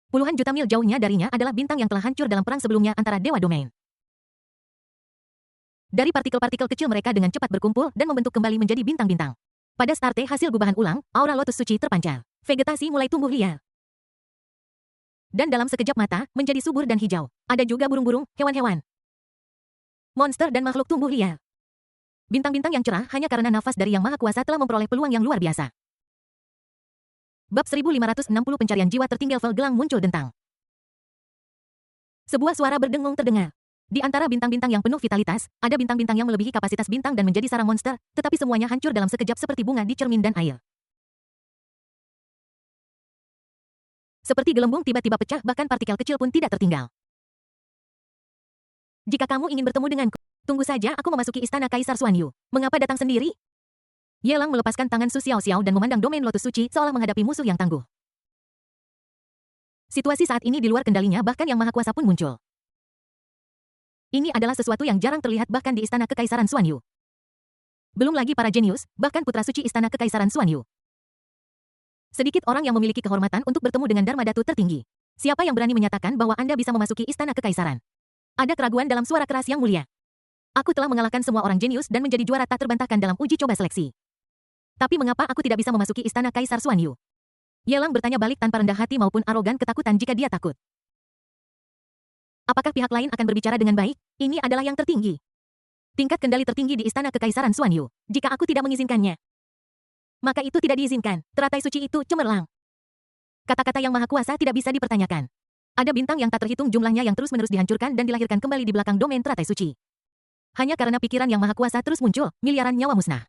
Puluhan juta mil jauhnya darinya adalah bintang yang telah hancur dalam perang sebelumnya antara dewa domain. Dari partikel-partikel kecil mereka dengan cepat berkumpul dan membentuk kembali menjadi bintang-bintang. Pada starte hasil gubahan ulang, aura lotus suci terpancar. Vegetasi mulai tumbuh liar. Dan dalam sekejap mata, menjadi subur dan hijau. Ada juga burung-burung, hewan-hewan, monster dan makhluk tumbuh liar. Bintang-bintang yang cerah hanya karena nafas dari Yang Maha Kuasa telah memperoleh peluang yang luar biasa. Bab 1560 pencarian jiwa tertinggi level gelang muncul dentang. Sebuah suara berdengung terdengar. Di antara bintang-bintang yang penuh vitalitas, ada bintang-bintang yang melebihi kapasitas bintang dan menjadi sarang monster, tetapi semuanya hancur dalam sekejap seperti bunga di cermin dan air. Seperti gelembung tiba-tiba pecah, bahkan partikel kecil pun tidak tertinggal. Jika kamu ingin bertemu denganku, tunggu saja aku memasuki istana Kaisar Xuan Yu. Mengapa datang sendiri? Yelang melepaskan tangan Su Xiao Xiao dan memandang domain lotus suci seolah menghadapi musuh yang tangguh. Situasi saat ini di luar kendalinya, bahkan Yang Maha Kuasa pun muncul. Ini adalah sesuatu yang jarang terlihat bahkan di Istana Kekaisaran Xuan Yu. Belum lagi para jenius, bahkan putra suci Istana Kekaisaran Xuan Yu. Sedikit orang yang memiliki kehormatan untuk bertemu dengan Dharma Datu tertinggi. Siapa yang berani menyatakan bahwa Anda bisa memasuki Istana Kekaisaran? Ada keraguan dalam suara keras yang mulia. Aku telah mengalahkan semua orang jenius dan menjadi juara tak terbantahkan dalam uji coba seleksi. Tapi mengapa aku tidak bisa memasuki Istana Kaisar Xuan Yu? Yelang bertanya balik tanpa rendah hati maupun arogan ketakutan jika dia takut. Apakah pihak lain akan berbicara dengan baik? Ini adalah yang tertinggi. Tingkat kendali tertinggi di Istana Kekaisaran Xuan Yu. Jika aku tidak mengizinkannya, maka itu tidak diizinkan. Teratai suci itu cemerlang. Kata-kata Yang Maha Kuasa tidak bisa dipertanyakan. Ada bintang yang tak terhitung jumlahnya yang terus-menerus dihancurkan dan dilahirkan kembali di belakang domain teratai suci. Hanya karena pikiran Yang Maha Kuasa terus muncul, miliaran nyawa musnah.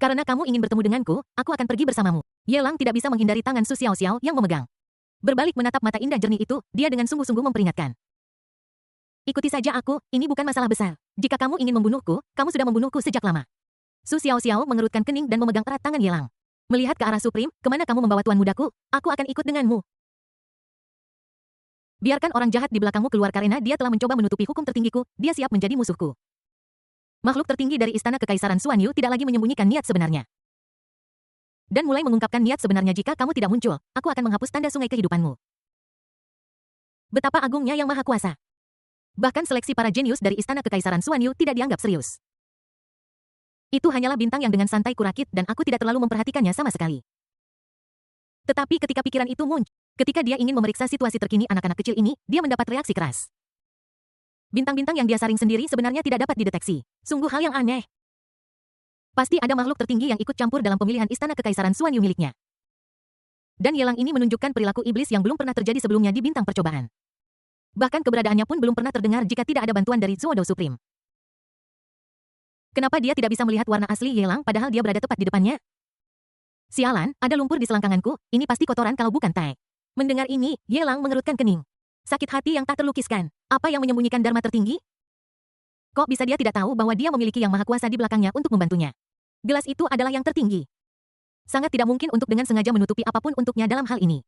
Karena kamu ingin bertemu denganku, aku akan pergi bersamamu. Ye Lang tidak bisa menghindari tangan Su Xiaoxiao yang memegang. Berbalik menatap mata indah jernih itu, dia dengan sungguh-sungguh memperingatkan. Ikuti saja aku, ini bukan masalah besar. Jika kamu ingin membunuhku, kamu sudah membunuhku sejak lama. Su Xiaoxiao mengerutkan kening dan memegang erat tangan Ye Lang. Melihat ke arah Supreme, kemana kamu membawa tuan mudaku? Aku akan ikut denganmu. Biarkan orang jahat di belakangmu keluar karena dia telah mencoba menutupi hukum tertinggiku, dia siap menjadi musuhku. Makhluk tertinggi dari Istana Kekaisaran Xuan Yu tidak lagi menyembunyikan niat sebenarnya. Dan mulai mengungkapkan niat sebenarnya jika kamu tidak muncul, aku akan menghapus tanda sungai kehidupanmu. Betapa agungnya Yang Maha Kuasa. Bahkan seleksi para jenius dari Istana Kekaisaran Xuan Yu tidak dianggap serius. Itu hanyalah bintang yang dengan santai kurakit dan aku tidak terlalu memperhatikannya sama sekali. Tetapi ketika pikiran itu muncul, ketika dia ingin memeriksa situasi terkini anak-anak kecil ini, dia mendapat reaksi keras. Bintang-bintang yang dia saring sendiri sebenarnya tidak dapat dideteksi. Sungguh hal yang aneh. Pasti ada makhluk tertinggi yang ikut campur dalam pemilihan Istana Kekaisaran Xuan Yu miliknya. Dan Ye Lang ini menunjukkan perilaku iblis yang belum pernah terjadi sebelumnya di bintang percobaan. Bahkan keberadaannya pun belum pernah terdengar jika tidak ada bantuan dari Zuodo Supreme. Kenapa dia tidak bisa melihat warna asli Ye Lang padahal dia berada tepat di depannya? Sialan, ada lumpur di selangkanganku, ini pasti kotoran kalau bukan tai. Mendengar ini, Ye Lang mengerutkan kening. Sakit hati yang tak terlukiskan. Apa yang menyembunyikan Dharma tertinggi? Kok bisa dia tidak tahu bahwa dia memiliki Yang Maha Kuasa di belakangnya untuk membantunya? Gelas itu adalah yang tertinggi. Sangat tidak mungkin untuk dengan sengaja menutupi apapun untuknya dalam hal ini.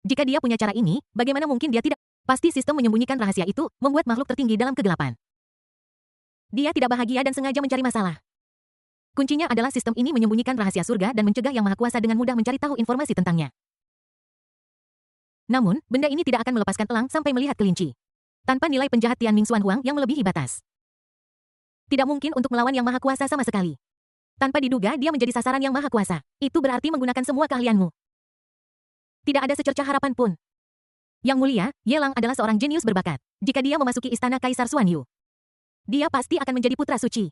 Jika dia punya cara ini, bagaimana mungkin dia tidak? Pasti sistem menyembunyikan rahasia itu membuat makhluk tertinggi dalam kegelapan. Dia tidak bahagia dan sengaja mencari masalah. Kuncinya adalah sistem ini menyembunyikan rahasia surga dan mencegah Yang Maha Kuasa dengan mudah mencari tahu informasi tentangnya. Namun, benda ini tidak akan melepaskan elang sampai melihat kelinci. Tanpa nilai penjahat Tianming Xuan Huang yang melebihi batas. Tidak mungkin untuk melawan Yang Maha Kuasa sama sekali. Tanpa diduga dia menjadi sasaran Yang Maha Kuasa. Itu berarti menggunakan semua keahlianmu. Tidak ada secercah harapan pun. Yang mulia, Ye Lang adalah seorang jenius berbakat. Jika dia memasuki Istana Kaisar Xuan Yu, dia pasti akan menjadi putra suci.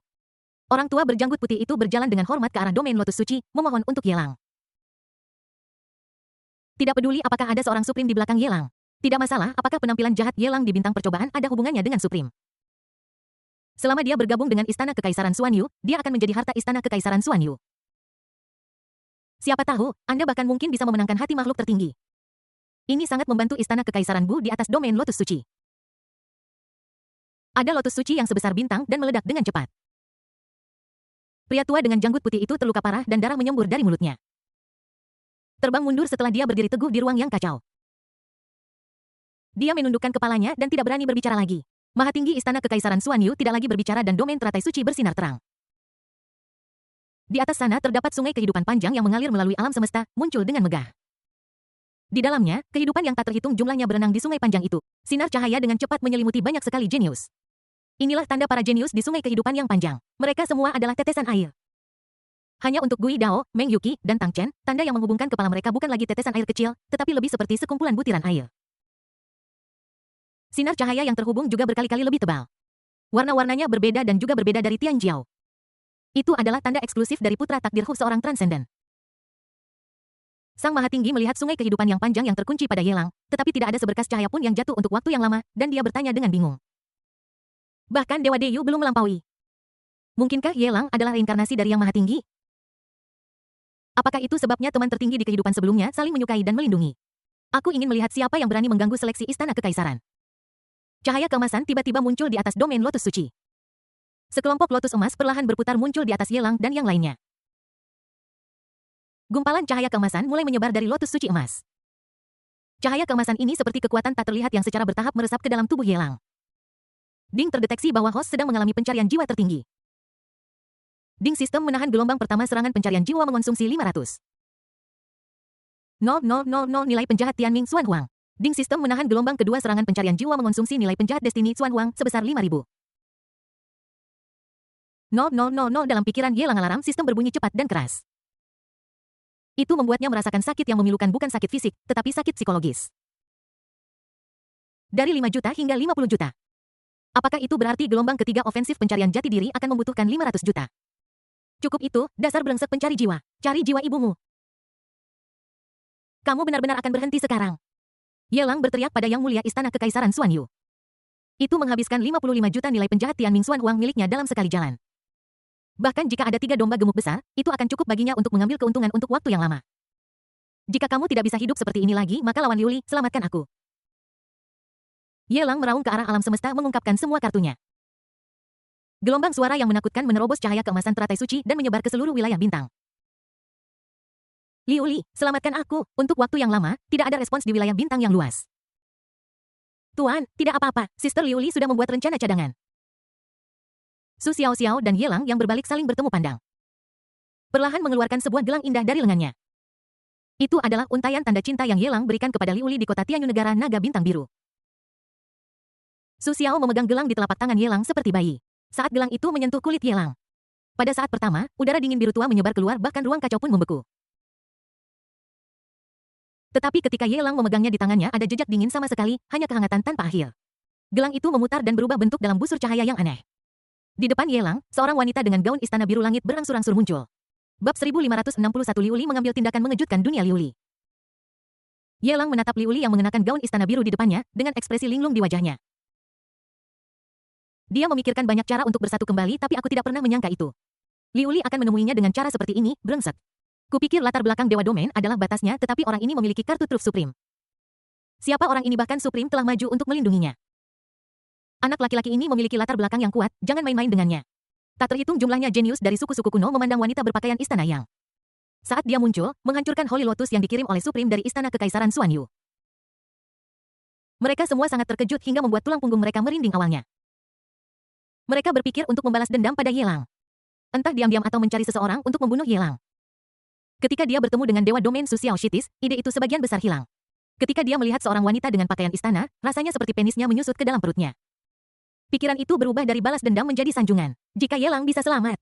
Orang tua berjanggut putih itu berjalan dengan hormat ke arah domain lotus suci, memohon untuk Ye Lang. Tidak peduli apakah ada seorang Supreme di belakang Ye Lang. Tidak masalah apakah penampilan jahat Ye Lang di bintang percobaan ada hubungannya dengan Supreme. Selama dia bergabung dengan Istana Kekaisaran Xuan Yu, dia akan menjadi harta Istana Kekaisaran Xuan Yu. Siapa tahu, Anda bahkan mungkin bisa memenangkan hati makhluk tertinggi. Ini sangat membantu Istana Kekaisaran Bu di atas domain lotus suci. Ada lotus suci yang sebesar bintang dan meledak dengan cepat. Pria tua dengan janggut putih itu terluka parah dan darah menyembur dari mulutnya. Terbang mundur setelah dia berdiri teguh di ruang yang kacau. Dia menundukkan kepalanya dan tidak berani berbicara lagi. Maha tinggi Istana Kekaisaran Xuan Yu tidak lagi berbicara dan domain teratai suci bersinar terang. Di atas sana terdapat sungai kehidupan panjang yang mengalir melalui alam semesta, muncul dengan megah. Di dalamnya, kehidupan yang tak terhitung jumlahnya berenang di sungai panjang itu. Sinar cahaya dengan cepat menyelimuti banyak sekali jenius. Inilah tanda para jenius di sungai kehidupan yang panjang. Mereka semua adalah tetesan air. Hanya untuk Gui Dao, Meng Yuqi, dan Tang Chen, tanda yang menghubungkan kepala mereka bukan lagi tetesan air kecil, tetapi lebih seperti sekumpulan butiran air. Sinar cahaya yang terhubung juga berkali-kali lebih tebal. Warna-warnanya berbeda dan juga berbeda dari Tian Jiao. Itu adalah tanda eksklusif dari putra takdir Hu seorang transenden. Sang Maha Tinggi melihat sungai kehidupan yang panjang yang terkunci pada Ye Lang, tetapi tidak ada seberkas cahaya pun yang jatuh untuk waktu yang lama, dan dia bertanya dengan bingung. Bahkan Dewa Deyu belum melampaui. Mungkinkah Ye Lang adalah reinkarnasi dari Yang Maha Tinggi? Apakah itu sebabnya teman tertinggi di kehidupan sebelumnya saling menyukai dan melindungi? Aku ingin melihat siapa yang berani mengganggu seleksi Istana Kekaisaran. Cahaya keemasan tiba-tiba muncul di atas domain lotus suci. Sekelompok lotus emas perlahan berputar muncul di atas Ye Lang dan yang lainnya. Gumpalan cahaya keemasan mulai menyebar dari lotus suci emas. Cahaya keemasan ini seperti kekuatan tak terlihat yang secara bertahap meresap ke dalam tubuh Ye Lang. Ding terdeteksi bahwa host sedang mengalami pencarian jiwa tertinggi. Ding sistem menahan gelombang pertama serangan pencarian jiwa mengonsumsi 500. 0000 nilai penjahat Tianming Xuan Huang. Ding sistem menahan gelombang kedua serangan pencarian jiwa mengonsumsi nilai penjahat Destiny Xuan Huang sebesar 5000. 0000 dalam pikiran Ye Lang alarm sistem berbunyi cepat dan keras. Itu membuatnya merasakan sakit yang memilukan bukan sakit fisik, tetapi sakit psikologis. Dari 5 juta hingga 50 juta. Apakah itu berarti gelombang ketiga ofensif pencarian jati diri akan membutuhkan 500 juta? Cukup itu, dasar brengsek pencari jiwa. Cari jiwa ibumu. Kamu benar-benar akan berhenti sekarang. Ye Lang berteriak pada Yang Mulia Istana Kekaisaran Xuan Yu. Itu menghabiskan 55 juta nilai penjahat Tianming Xuan Huang miliknya dalam sekali jalan. Bahkan jika ada 3 domba gemuk besar, itu akan cukup baginya untuk mengambil keuntungan untuk waktu yang lama. Jika kamu tidak bisa hidup seperti ini lagi, maka lawan Liuli, selamatkan aku. Ye Lang meraung ke arah alam semesta mengungkapkan semua kartunya. Gelombang suara yang menakutkan menerobos cahaya keemasan teratai suci dan menyebar ke seluruh wilayah bintang. Liuli, selamatkan aku. Untuk waktu yang lama, tidak ada respons di wilayah bintang yang luas. Tuan, tidak apa-apa. Sister Liuli sudah membuat rencana cadangan. Su Xiaoxiao dan Ye Lang yang berbalik saling bertemu pandang. Perlahan mengeluarkan sebuah gelang indah dari lengannya. Itu adalah untaian tanda cinta yang Ye Lang berikan kepada Liuli di kota Tianyu negara naga bintang biru. Su Xiao memegang gelang di telapak tangan Ye Lang seperti bayi. Saat gelang itu menyentuh kulit Ye Lang. Pada saat pertama, udara dingin biru tua menyebar keluar bahkan ruang kacau pun membeku. Tetapi ketika Ye Lang memegangnya di tangannya ada jejak dingin sama sekali, hanya kehangatan tanpa akhir. Gelang itu memutar dan berubah bentuk dalam busur cahaya yang aneh. Di depan Ye Lang, seorang wanita dengan gaun istana biru langit berangsur-angsur muncul. Bab 1561 Liuli mengambil tindakan mengejutkan dunia Liuli. Ye Lang menatap Liuli yang mengenakan gaun istana biru di depannya, dengan ekspresi linglung di wajahnya. Dia memikirkan banyak cara untuk bersatu kembali tapi aku tidak pernah menyangka itu. Liuli akan menemuinya dengan cara seperti ini, brengsek. Kupikir latar belakang Dewa Domain adalah batasnya tetapi orang ini memiliki kartu truf Supreme. Siapa orang ini bahkan Supreme telah maju untuk melindunginya. Anak laki-laki ini memiliki latar belakang yang kuat, jangan main-main dengannya. Tak terhitung jumlahnya jenius dari suku-suku kuno memandang wanita berpakaian istana yang. Saat dia muncul, menghancurkan Holy Lotus yang dikirim oleh Supreme dari istana kekaisaran Xuanyu. Mereka semua sangat terkejut hingga membuat tulang punggung mereka merinding awalnya. Mereka berpikir untuk membalas dendam pada Ye Lang. Entah diam-diam atau mencari seseorang untuk membunuh Ye Lang. Ketika dia bertemu dengan Dewa Domain Su Xiaoshitis, ide itu sebagian besar hilang. Ketika dia melihat seorang wanita dengan pakaian istana, rasanya seperti penisnya menyusut ke dalam perutnya. Pikiran itu berubah dari balas dendam menjadi sanjungan. Jika Ye Lang bisa selamat,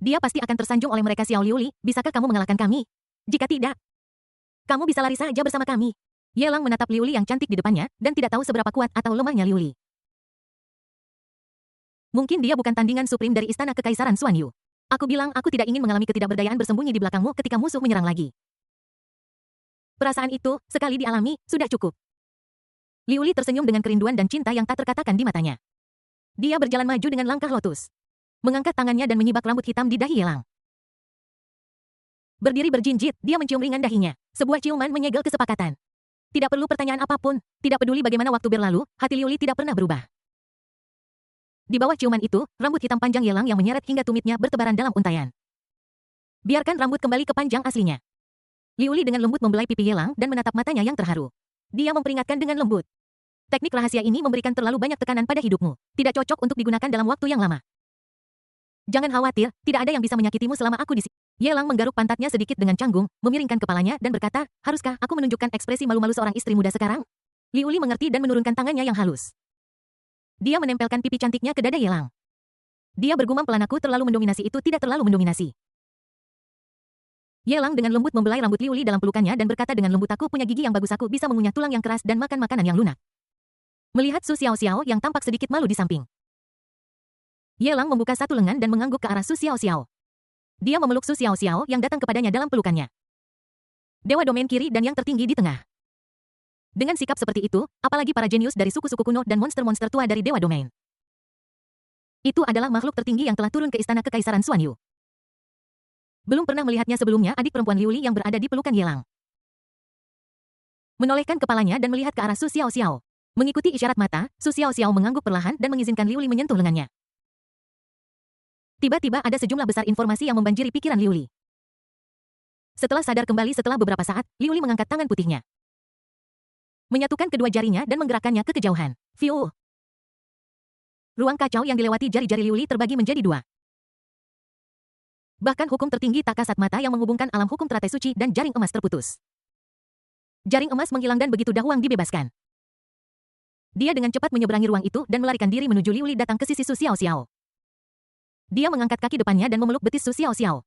dia pasti akan tersanjung oleh mereka. Xiao Liuli, bisakah kamu mengalahkan kami? Jika tidak, kamu bisa lari saja bersama kami. Ye Lang menatap Liuli yang cantik di depannya, dan tidak tahu seberapa kuat atau lemahnya Liuli. Mungkin dia bukan tandingan Supreme dari istana kekaisaran Xuanyu. Aku bilang aku tidak ingin mengalami ketidakberdayaan bersembunyi di belakangmu ketika musuh menyerang lagi. Perasaan itu, sekali dialami, sudah cukup. Liuli tersenyum dengan kerinduan dan cinta yang tak terkatakan di matanya. Dia berjalan maju dengan langkah lotus. Mengangkat tangannya dan menyibak rambut hitam di dahi Ye Lang. Berdiri berjinjit, dia mencium ringan dahinya. Sebuah ciuman menyegel kesepakatan. Tidak perlu pertanyaan apapun, tidak peduli bagaimana waktu berlalu, hati Liuli tidak pernah berubah. Di bawah ciuman itu, rambut hitam panjang Ye Lang yang menyeret hingga tumitnya bertebaran dalam untaian. Biarkan rambut kembali ke panjang aslinya. Liuli dengan lembut membelai pipi Ye Lang dan menatap matanya yang terharu. Dia memperingatkan dengan lembut. Teknik rahasia ini memberikan terlalu banyak tekanan pada hidupmu. Tidak cocok untuk digunakan dalam waktu yang lama. Jangan khawatir, tidak ada yang bisa menyakitimu selama aku di sini. Ye Lang menggaruk pantatnya sedikit dengan canggung, memiringkan kepalanya dan berkata, haruskah aku menunjukkan ekspresi malu-malu seorang istri muda sekarang? Liuli mengerti dan menurunkan tangannya yang halus. Dia menempelkan pipi cantiknya ke dada Ye Lang. Dia bergumam pelan, aku terlalu mendominasi, itu tidak terlalu mendominasi. Ye Lang dengan lembut membelai rambut Liuli dalam pelukannya dan berkata dengan lembut, aku punya gigi yang bagus, aku bisa mengunyah tulang yang keras dan makan makanan yang lunak. Melihat Su Xiaoxiao yang tampak sedikit malu di samping. Ye Lang membuka satu lengan dan mengangguk ke arah Su Xiaoxiao. Dia memeluk Su Xiaoxiao yang datang kepadanya dalam pelukannya. Dewa Domain kiri dan yang tertinggi di tengah. Dengan sikap seperti itu, apalagi para jenius dari suku-suku kuno dan monster-monster tua dari Dewa Domain. Itu adalah makhluk tertinggi yang telah turun ke istana kekaisaran Xuanyu. Belum pernah melihatnya sebelumnya adik perempuan Liuli yang berada di pelukan Ye Lang. Menolehkan kepalanya dan melihat ke arah Su Xiaoxiao. Mengikuti isyarat mata, Su Xiaoxiao mengangguk perlahan dan mengizinkan Liuli menyentuh lengannya. Tiba-tiba ada sejumlah besar informasi yang membanjiri pikiran Liuli. Setelah sadar kembali setelah beberapa saat, Liuli mengangkat tangan putihnya. Menyatukan kedua jarinya dan menggerakkannya ke kejauhan. Fiu. Ruang kacau yang dilewati jari-jari Liuli terbagi menjadi dua. Bahkan hukum tertinggi tak kasat mata yang menghubungkan alam hukum teratai suci dan jaring emas terputus. Jaring emas menghilang dan begitu Dahuang dibebaskan. Dia dengan cepat menyeberangi ruang itu dan melarikan diri menuju Liuli datang ke sisi Su Xiaoxiao. Dia mengangkat kaki depannya dan memeluk betis Su Xiaoxiao.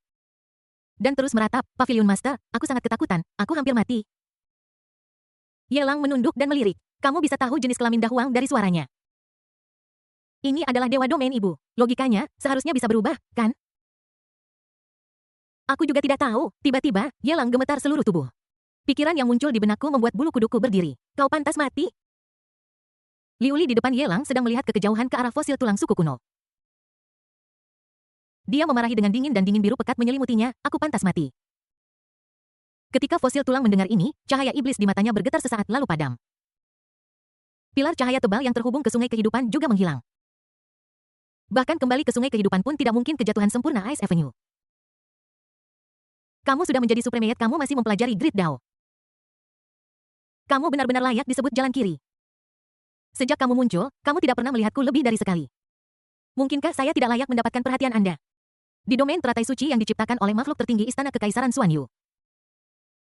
Dan terus meratap, Pavilion Master, aku sangat ketakutan, aku hampir mati. Ye Lang menunduk dan melirik. Kamu bisa tahu jenis kelamin Dahuang dari suaranya. Ini adalah Dewa Domain Ibu. Logikanya, seharusnya bisa berubah, kan? Aku juga tidak tahu. Tiba-tiba, Ye Lang gemetar seluruh tubuh. Pikiran yang muncul di benakku membuat bulu kuduku berdiri. Kau pantas mati. Liuli di depan Ye Lang sedang melihat ke kejauhan ke arah fosil tulang suku kuno. Dia memarahi dengan dingin dan dingin biru pekat menyelimutinya, aku pantas mati. Ketika fosil tulang mendengar ini, cahaya iblis di matanya bergetar sesaat lalu padam. Pilar cahaya tebal yang terhubung ke sungai kehidupan juga menghilang. Bahkan kembali ke sungai kehidupan pun tidak mungkin kejatuhan sempurna Ice Avenue. Kamu sudah menjadi Supremate, kamu masih mempelajari Grid Dao. Kamu benar-benar layak disebut jalan kiri. Sejak kamu muncul, kamu tidak pernah melihatku lebih dari sekali. Mungkinkah saya tidak layak mendapatkan perhatian Anda? Di domain teratai suci yang diciptakan oleh makhluk tertinggi Istana Kekaisaran Xuan Yu.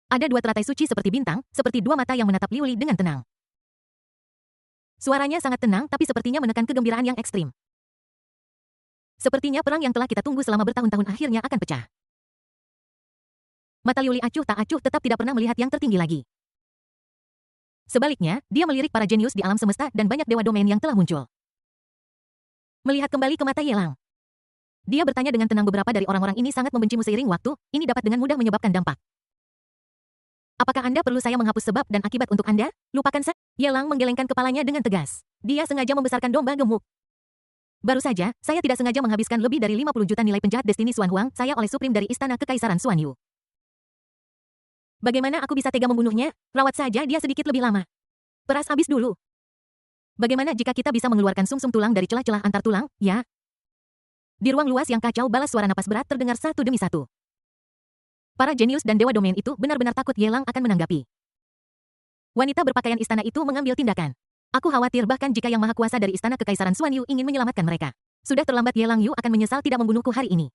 Ada dua teratai suci seperti bintang, seperti dua mata yang menatap Liu Li dengan tenang. Suaranya sangat tenang tapi sepertinya menekan kegembiraan yang ekstrim. Sepertinya perang yang telah kita tunggu selama bertahun-tahun akhirnya akan pecah. Mata Liu Li acuh tak acuh tetap tidak pernah melihat yang tertinggi lagi. Sebaliknya, dia melirik para jenius di alam semesta dan banyak dewa domain yang telah muncul. Melihat kembali ke mata Yelang. Dia bertanya dengan tenang, beberapa dari orang-orang ini sangat membencimu seiring waktu, ini dapat dengan mudah menyebabkan dampak. Apakah Anda perlu saya menghapus sebab dan akibat untuk Anda? Lupakan saja. Yelang menggelengkan kepalanya dengan tegas. Dia sengaja membesarkan domba gemuk. Baru saja, saya tidak sengaja menghabiskan lebih dari 50 juta nilai penjahat Destiny Xuan Huang, saya oleh Supreme dari Istana Kekaisaran Xuan Yu. Bagaimana aku bisa tega membunuhnya? Rawat saja dia sedikit lebih lama. Peras habis dulu. Bagaimana jika kita bisa mengeluarkan sumsum tulang dari celah-celah antar tulang, ya? Di ruang luas yang kacau, balas suara napas berat terdengar satu demi satu. Para jenius dan dewa domain itu benar-benar takut Yelang akan menanggapi. Wanita berpakaian istana itu mengambil tindakan. Aku khawatir bahkan jika Yang Maha Kuasa dari Istana Kekaisaran Xuan Yu ingin menyelamatkan mereka. Sudah terlambat, Yelang Yu akan menyesal tidak membunuhku hari ini.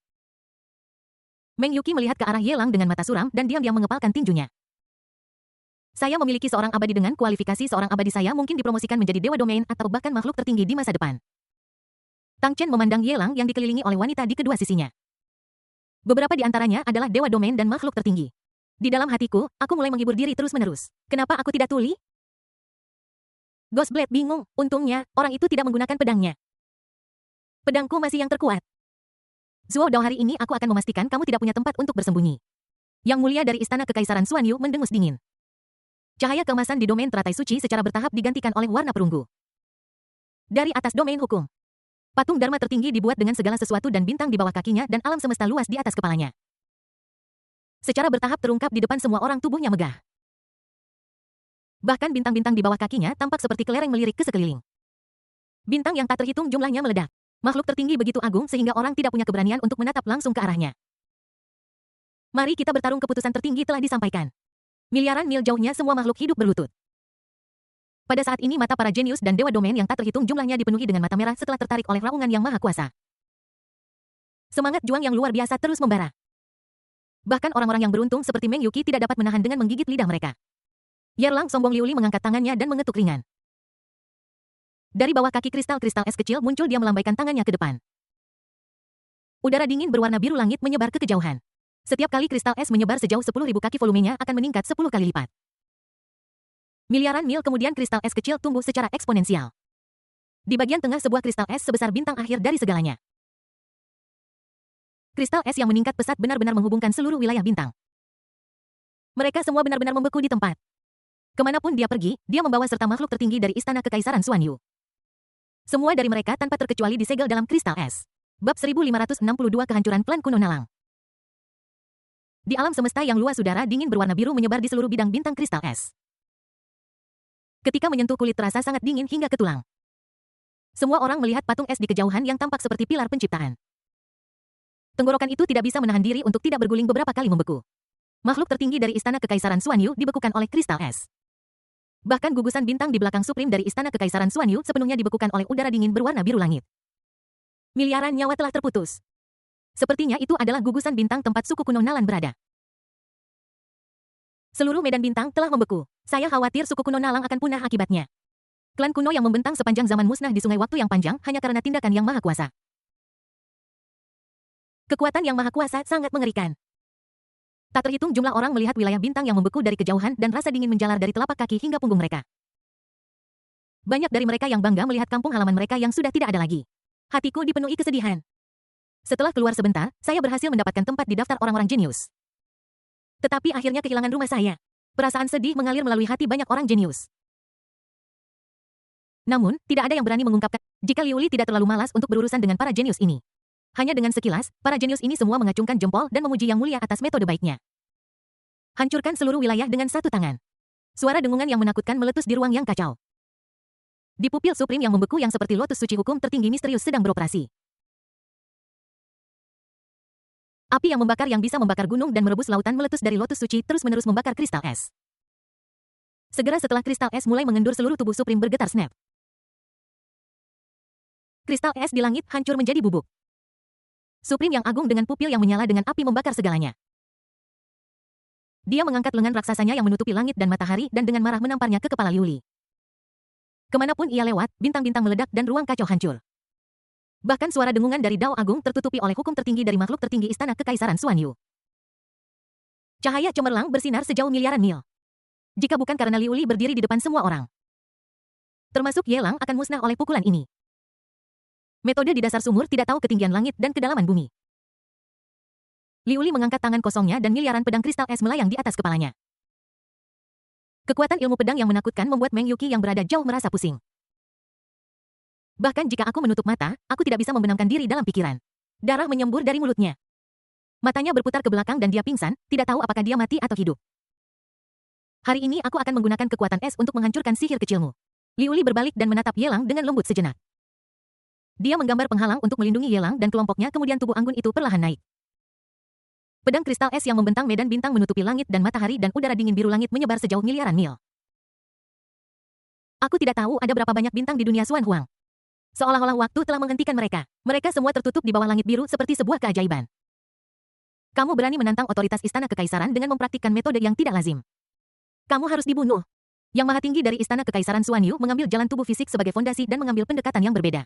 Meng Yuki melihat ke arah Yelang dengan mata suram dan diam-diam mengepalkan tinjunya. Saya memiliki seorang abadi dengan kualifikasi seorang abadi, saya mungkin dipromosikan menjadi dewa domain atau bahkan makhluk tertinggi di masa depan. Tang Chen memandang Yelang yang dikelilingi oleh wanita di kedua sisinya. Beberapa di antaranya adalah dewa domain dan makhluk tertinggi. Di dalam hatiku, aku mulai menghibur diri terus-menerus. Kenapa aku tidak tuli? Ghostblade bingung, untungnya, orang itu tidak menggunakan pedangnya. Pedangku masih yang terkuat. Zuo Dao, hari ini aku akan memastikan kamu tidak punya tempat untuk bersembunyi. Yang mulia dari Istana Kekaisaran Xuan Yu mendengus dingin. Cahaya keemasan di domain teratai suci secara bertahap digantikan oleh warna perunggu. Dari atas domain hukum, patung Dharma tertinggi dibuat dengan segala sesuatu dan bintang di bawah kakinya dan alam semesta luas di atas kepalanya. Secara bertahap terungkap di depan semua orang, tubuhnya megah. Bahkan bintang-bintang di bawah kakinya tampak seperti kelereng melirik ke sekeliling. Bintang yang tak terhitung jumlahnya meledak. Makhluk tertinggi begitu agung sehingga orang tidak punya keberanian untuk menatap langsung ke arahnya. Mari kita bertarung, keputusan tertinggi telah disampaikan. Miliaran mil jauhnya semua makhluk hidup berlutut. Pada saat ini mata para jenius dan dewa domain yang tak terhitung jumlahnya dipenuhi dengan mata merah setelah tertarik oleh raungan Yang Maha Kuasa. Semangat juang yang luar biasa terus membara. Bahkan orang-orang yang beruntung seperti Meng Yuki tidak dapat menahan dengan menggigit lidah mereka. Yerlang sombong Liu Li mengangkat tangannya dan mengetuk ringan. Dari bawah kaki kristal-kristal es kecil muncul, dia melambaikan tangannya ke depan. Udara dingin berwarna biru langit menyebar ke kejauhan. Setiap kali kristal es menyebar sejauh 10.000 kaki, volumenya akan meningkat 10 kali lipat. Miliaran mil kemudian kristal es kecil tumbuh secara eksponensial. Di bagian tengah sebuah kristal es sebesar bintang akhir dari segalanya. Kristal es yang meningkat pesat benar-benar menghubungkan seluruh wilayah bintang. Mereka semua benar-benar membeku di tempat. Kemanapun dia pergi, dia membawa serta makhluk tertinggi dari Istana Kekaisaran Xuan Yu. Semua dari mereka tanpa terkecuali disegel dalam kristal es. Bab 1562 Kehancuran Klan Kuno Nalang. Di alam semesta yang luas, udara dingin berwarna biru menyebar di seluruh bidang bintang kristal es. Ketika menyentuh kulit terasa sangat dingin hingga ke tulang. Semua orang melihat patung es di kejauhan yang tampak seperti pilar penciptaan. Tenggorokan itu tidak bisa menahan diri untuk tidak berguling beberapa kali membeku. Makhluk tertinggi dari Istana Kekaisaran Xuan Yu dibekukan oleh kristal es. Bahkan gugusan bintang di belakang Supreme dari Istana Kekaisaran Xuan Yu sepenuhnya dibekukan oleh udara dingin berwarna biru langit. Miliaran nyawa telah terputus. Sepertinya itu adalah gugusan bintang tempat suku kuno Nalan berada. Seluruh medan bintang telah membeku. Saya khawatir suku kuno Nalang akan punah akibatnya. Klan kuno yang membentang sepanjang zaman musnah di sungai waktu yang panjang hanya karena tindakan Yang Maha Kuasa. Kekuatan Yang Maha Kuasa sangat mengerikan. Tak terhitung jumlah orang melihat wilayah bintang yang membeku dari kejauhan dan rasa dingin menjalar dari telapak kaki hingga punggung mereka. Banyak dari mereka yang bangga melihat kampung halaman mereka yang sudah tidak ada lagi. Hatiku dipenuhi kesedihan. Setelah keluar sebentar, saya berhasil mendapatkan tempat di daftar orang-orang jenius. Tetapi akhirnya kehilangan rumah saya. Perasaan sedih mengalir melalui hati banyak orang jenius. Namun, tidak ada yang berani mengungkapkan jika Liu Li tidak terlalu malas untuk berurusan dengan para jenius ini. Hanya dengan sekilas, para jenius ini semua mengacungkan jempol dan memuji Yang Mulia atas metode baiknya. Hancurkan seluruh wilayah dengan satu tangan. Suara dengungan yang menakutkan meletus di ruang yang kacau. Di pupil Supreme yang membeku yang seperti lotus suci hukum tertinggi misterius sedang beroperasi. Api yang membakar yang bisa membakar gunung dan merebus lautan meletus dari lotus suci terus-menerus membakar kristal es. Segera setelah kristal es mulai mengendur seluruh tubuh Supreme bergetar snap. Kristal es di langit hancur menjadi bubuk. Supreme yang agung dengan pupil yang menyala dengan api membakar segalanya. Dia mengangkat lengan raksasanya yang menutupi langit dan matahari dan dengan marah menamparnya ke kepala Liu Li. Kemanapun ia lewat, bintang-bintang meledak dan ruang kacau hancur. Bahkan suara dengungan dari Dao Agung tertutupi oleh hukum tertinggi dari makhluk tertinggi Istana Kekaisaran Xuan Yu. Cahaya cemerlang bersinar sejauh miliaran mil. Jika bukan karena Liu Li berdiri di depan semua orang, termasuk Ye Lang akan musnah oleh pukulan ini. Metode di dasar sumur tidak tahu ketinggian langit dan kedalaman bumi. Liu Li mengangkat tangan kosongnya dan miliaran pedang kristal es melayang di atas kepalanya. Kekuatan ilmu pedang yang menakutkan membuat Meng Yuqi yang berada jauh merasa pusing. Bahkan jika aku menutup mata, aku tidak bisa membenamkan diri dalam pikiran. Darah menyembur dari mulutnya. Matanya berputar ke belakang dan dia pingsan, tidak tahu apakah dia mati atau hidup. Hari ini aku akan menggunakan kekuatan es untuk menghancurkan sihir kecilmu. Liu Li berbalik dan menatap Ye Lang dengan lembut sejenak. Dia menggambar penghalang untuk melindungi Ye Lang dan kelompoknya kemudian tubuh anggun itu perlahan naik. Pedang kristal es yang membentang medan bintang menutupi langit dan matahari dan udara dingin biru langit menyebar sejauh miliaran mil. Aku tidak tahu ada berapa banyak bintang di dunia Xuan Huang. Seolah-olah waktu telah menghentikan mereka. Mereka semua tertutup di bawah langit biru seperti sebuah keajaiban. Kamu berani menantang otoritas Istana Kekaisaran dengan mempraktikkan metode yang tidak lazim. Kamu harus dibunuh. Yang Maha Tinggi dari Istana Kekaisaran Xuan Yu mengambil jalan tubuh fisik sebagai fondasi dan mengambil pendekatan yang berbeda.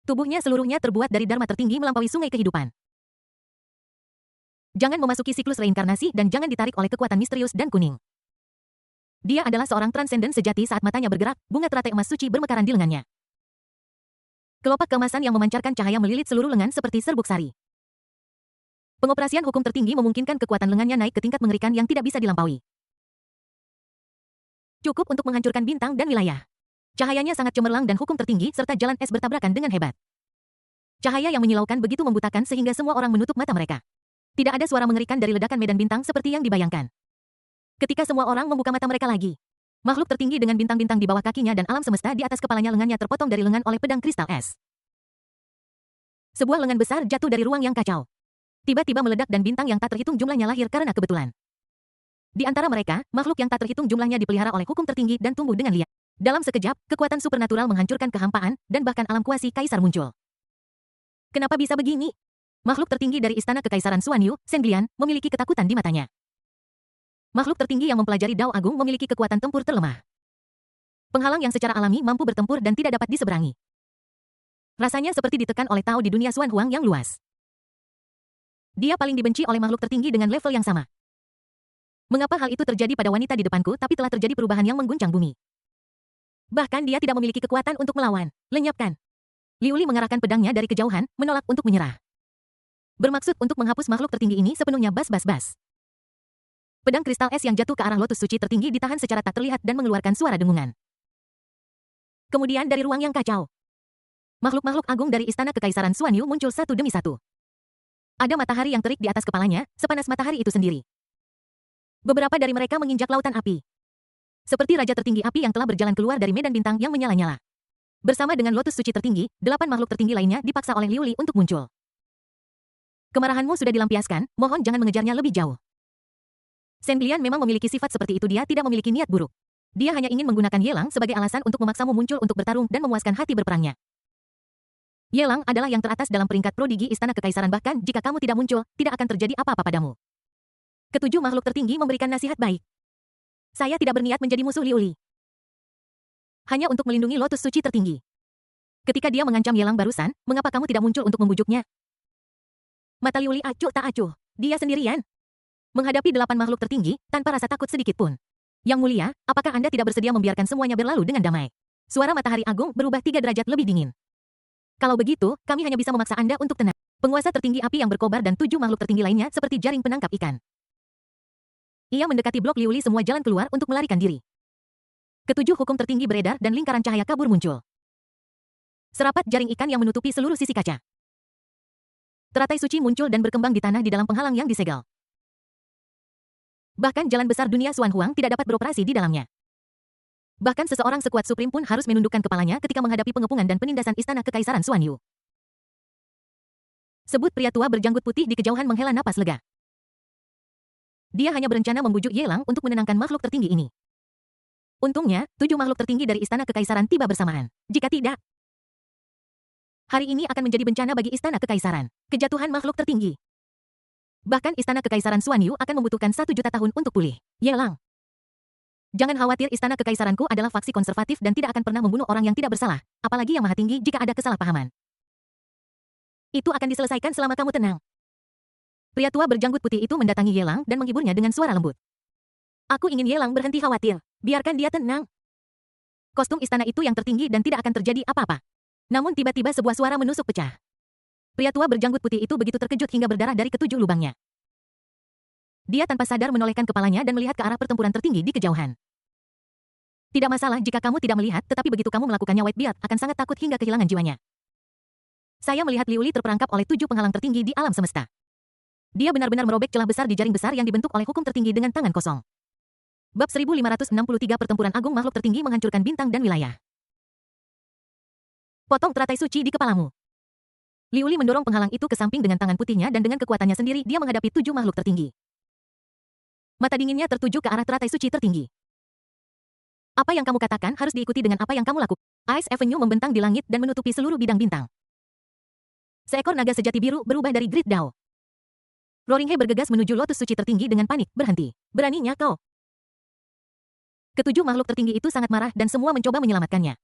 Tubuhnya seluruhnya terbuat dari dharma tertinggi melampaui sungai kehidupan. Jangan memasuki siklus reinkarnasi dan jangan ditarik oleh kekuatan misterius dan kuning. Dia adalah seorang transenden sejati saat matanya bergerak, bunga teratai emas suci bermekaran di lengannya. Kelopak keemasan yang memancarkan cahaya melilit seluruh lengan seperti serbuk sari. Pengoperasian hukum tertinggi memungkinkan kekuatan lengannya naik ke tingkat mengerikan yang tidak bisa dilampaui. Cukup untuk menghancurkan bintang dan wilayah. Cahayanya sangat cemerlang dan hukum tertinggi serta jalan es bertabrakan dengan hebat. Cahaya yang menyilaukan begitu membutakan sehingga semua orang menutup mata mereka. Tidak ada suara mengerikan dari ledakan medan bintang seperti yang dibayangkan. Ketika semua orang membuka mata mereka lagi, makhluk tertinggi dengan bintang-bintang di bawah kakinya dan alam semesta di atas kepalanya lengannya terpotong dari lengan oleh pedang kristal es. Sebuah lengan besar jatuh dari ruang yang kacau. Tiba-tiba meledak dan bintang yang tak terhitung jumlahnya lahir karena kebetulan. Di antara mereka, makhluk yang tak terhitung jumlahnya dipelihara oleh hukum tertinggi dan tumbuh dengan liar. Dalam sekejap, kekuatan supernatural menghancurkan kehampaan, dan bahkan alam kuasi kaisar muncul. Kenapa bisa begini? Makhluk tertinggi dari Istana Kekaisaran Xuan Yu, Senglian, memiliki ketakutan di matanya. Makhluk tertinggi yang mempelajari Dao Agung memiliki kekuatan tempur terlemah. Penghalang yang secara alami mampu bertempur dan tidak dapat diseberangi. Rasanya seperti ditekan oleh Tao di dunia Xuan Huang yang luas. Dia paling dibenci oleh makhluk tertinggi dengan level yang sama. Mengapa hal itu terjadi pada wanita di depanku tapi telah terjadi perubahan yang mengguncang bumi? Bahkan dia tidak memiliki kekuatan untuk melawan. Lenyapkan. Liu Li mengarahkan pedangnya dari kejauhan, menolak untuk menyerah. Bermaksud untuk menghapus makhluk tertinggi ini sepenuhnya bas-bas-bas. Pedang kristal es yang jatuh ke arah lotus suci tertinggi ditahan secara tak terlihat dan mengeluarkan suara dengungan. Kemudian dari ruang yang kacau, makhluk-makhluk agung dari Istana Kekaisaran Xuan Yu muncul satu demi satu. Ada matahari yang terik di atas kepalanya, sepanas matahari itu sendiri. Beberapa dari mereka menginjak lautan api. Seperti raja tertinggi api yang telah berjalan keluar dari medan bintang yang menyala-nyala. Bersama dengan lotus suci tertinggi, 8 makhluk tertinggi lainnya dipaksa oleh Liu Li untuk muncul. Kemarahanmu sudah dilampiaskan, mohon jangan mengejarnya lebih jauh. Senglian memang memiliki sifat seperti itu, dia tidak memiliki niat buruk. Dia hanya ingin menggunakan Ye Lang sebagai alasan untuk memaksamu muncul untuk bertarung dan memuaskan hati berperangnya. Ye Lang adalah yang teratas dalam peringkat prodigi Istana Kekaisaran, bahkan jika kamu tidak muncul, tidak akan terjadi apa-apa padamu. Ketujuh makhluk tertinggi memberikan nasihat baik. Saya tidak berniat menjadi musuh Liu Li. Hanya untuk melindungi lotus suci tertinggi. Ketika dia mengancam Ye Lang barusan, mengapa kamu tidak muncul untuk membujuknya? Mata Liu Li acuh tak acuh. Dia sendirian. Menghadapi 8 makhluk tertinggi, tanpa rasa takut sedikit pun. Yang Mulia, apakah Anda tidak bersedia membiarkan semuanya berlalu dengan damai? Suara matahari agung berubah 3 derajat lebih dingin. Kalau begitu, kami hanya bisa memaksa Anda untuk tenang. Penguasa tertinggi api yang berkobar dan 7 makhluk tertinggi lainnya seperti jaring penangkap ikan. Ia mendekati blok Liu Li, semua jalan keluar untuk melarikan diri. Ketujuh hukum tertinggi beredar dan lingkaran cahaya kabur muncul. Serapat jaring ikan yang menutupi seluruh sisi kaca. Teratai suci muncul dan berkembang di tanah di dalam penghalang yang disegel. Bahkan jalan besar dunia Xuan Huang tidak dapat beroperasi di dalamnya. Bahkan seseorang sekuat Supreme pun harus menundukkan kepalanya ketika menghadapi pengepungan dan penindasan istana kekaisaran Xuan Yu. Sebut pria tua berjanggut putih di kejauhan menghela napas lega. Dia hanya berencana membujuk Yelang untuk menenangkan makhluk tertinggi ini. Untungnya, 7 makhluk tertinggi dari istana kekaisaran tiba bersamaan. Jika tidak, hari ini akan menjadi bencana bagi istana kekaisaran. Kejatuhan makhluk tertinggi. Bahkan istana kekaisaran Xuan Yu akan membutuhkan 1 juta tahun untuk pulih. Yelang, jangan khawatir, istana kekaisaranku adalah faksi konservatif dan tidak akan pernah membunuh orang yang tidak bersalah, apalagi yang maha tinggi jika ada kesalahpahaman. Itu akan diselesaikan selama kamu tenang. Pria tua berjanggut putih itu mendatangi Yelang dan menghiburnya dengan suara lembut. Aku ingin Yelang berhenti khawatir. Biarkan dia tenang. Kostum istana itu yang tertinggi dan tidak akan terjadi apa-apa. Namun tiba-tiba sebuah suara menusuk pecah. Pria tua berjanggut putih itu begitu terkejut hingga berdarah dari ketujuh lubangnya. Dia tanpa sadar menolehkan kepalanya dan melihat ke arah pertempuran tertinggi di kejauhan. Tidak masalah jika kamu tidak melihat, tetapi begitu kamu melakukannya, Whitebeard akan sangat takut hingga kehilangan jiwanya. Saya melihat Liu Li terperangkap oleh 7 penghalang tertinggi di alam semesta. Dia benar-benar merobek celah besar di jaring besar yang dibentuk oleh hukum tertinggi dengan tangan kosong. Bab 1563 Pertempuran Agung Makhluk Tertinggi menghancurkan bintang dan wilayah. Potong teratai suci di kepalamu. Liu Li mendorong penghalang itu ke samping dengan tangan putihnya dan dengan kekuatannya sendiri dia menghadapi 7 makhluk tertinggi. Mata dinginnya tertuju ke arah teratai suci tertinggi. Apa yang kamu katakan harus diikuti dengan apa yang kamu lakukan. Ice Avenue membentang di langit dan menutupi seluruh bidang bintang. Seekor naga sejati biru berubah dari Great Dao. Roaring He bergegas menuju lotus suci tertinggi dengan panik. Berhenti. Beraninya kau. Ketujuh makhluk tertinggi itu sangat marah dan semua mencoba menyelamatkannya.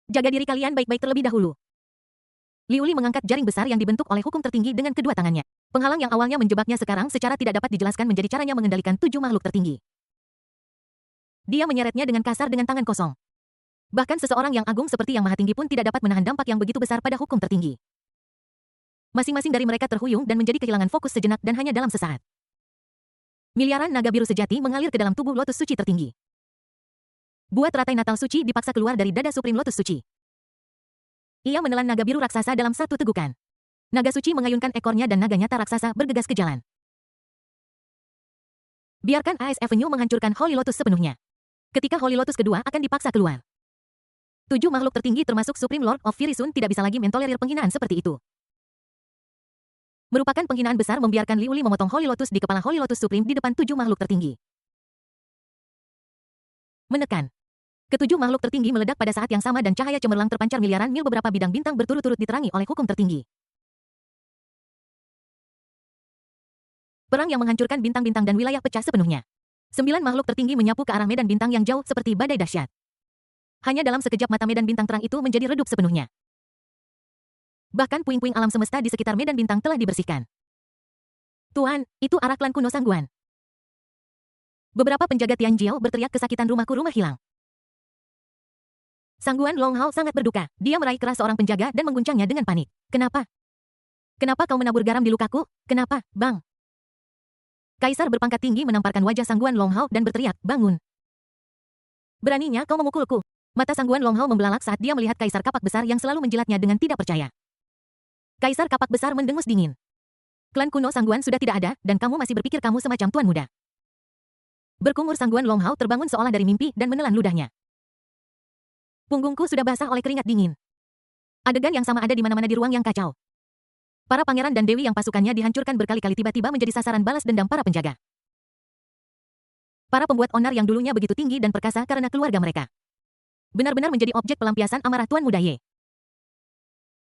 Jaga diri kalian baik-baik terlebih dahulu. Liu Li mengangkat jaring besar yang dibentuk oleh hukum tertinggi dengan kedua tangannya. Penghalang yang awalnya menjebaknya sekarang secara tidak dapat dijelaskan menjadi caranya mengendalikan 7 makhluk tertinggi. Dia menyeretnya dengan kasar dengan tangan kosong. Bahkan seseorang yang agung seperti Yang Maha Tinggi pun tidak dapat menahan dampak yang begitu besar pada hukum tertinggi. Masing-masing dari mereka terhuyung dan menjadi kehilangan fokus sejenak dan hanya dalam sesaat. Miliaran naga biru sejati mengalir ke dalam tubuh lotus suci tertinggi. Buah teratai Natal suci dipaksa keluar dari dada Supreme Lotus suci. Ia menelan naga biru raksasa dalam satu tegukan. Naga suci mengayunkan ekornya dan naga nyata raksasa bergegas ke jalan. Biarkan Ice Avenue menghancurkan Holy Lotus sepenuhnya. Ketika Holy Lotus kedua akan dipaksa keluar. 7 makhluk tertinggi termasuk Supreme Lord of Fury Sun tidak bisa lagi mentolerir penghinaan seperti itu. Merupakan penghinaan besar membiarkan Liu Li memotong Holy Lotus di kepala Holy Lotus Supreme di depan 7 makhluk tertinggi. Menekan. Ketujuh makhluk tertinggi meledak pada saat yang sama dan cahaya cemerlang terpancar miliaran mil beberapa bidang bintang berturut-turut diterangi oleh hukum tertinggi. Perang yang menghancurkan bintang-bintang dan wilayah pecah sepenuhnya. 9 makhluk tertinggi menyapu ke arah medan bintang yang jauh seperti badai dahsyat. Hanya dalam sekejap mata medan bintang terang itu menjadi redup sepenuhnya. Bahkan puing-puing alam semesta di sekitar medan bintang telah dibersihkan. Tuan, itu arah klan kuno Sangguan. Beberapa penjaga Tianjiao berteriak kesakitan rumahku rumah hilang. Sangguan Longhao sangat berduka. Dia meraih keras seorang penjaga dan mengguncangnya dengan panik. Kenapa? Kenapa kau menabur garam di lukaku? Kenapa, Bang? Kaisar berpangkat tinggi menamparkan wajah Sangguan Longhao dan berteriak, bangun. Beraninya kau memukulku. Mata Sangguan Longhao membelalak saat dia melihat Kaisar Kapak Besar yang selalu menjilatnya dengan tidak percaya. Kaisar Kapak Besar mendengus dingin. Klan kuno Sangguan sudah tidak ada, dan kamu masih berpikir kamu semacam tuan muda. Berkumur Sangguan Longhao terbangun seolah dari mimpi dan menelan ludahnya. Punggungku sudah basah oleh keringat dingin. Adegan yang sama ada di mana-mana di ruang yang kacau. Para pangeran dan dewi yang pasukannya dihancurkan berkali-kali tiba-tiba menjadi sasaran balas dendam para penjaga. Para pembuat onar yang dulunya begitu tinggi dan perkasa karena keluarga mereka. Benar-benar menjadi objek pelampiasan amarah Tuan Muda Ye.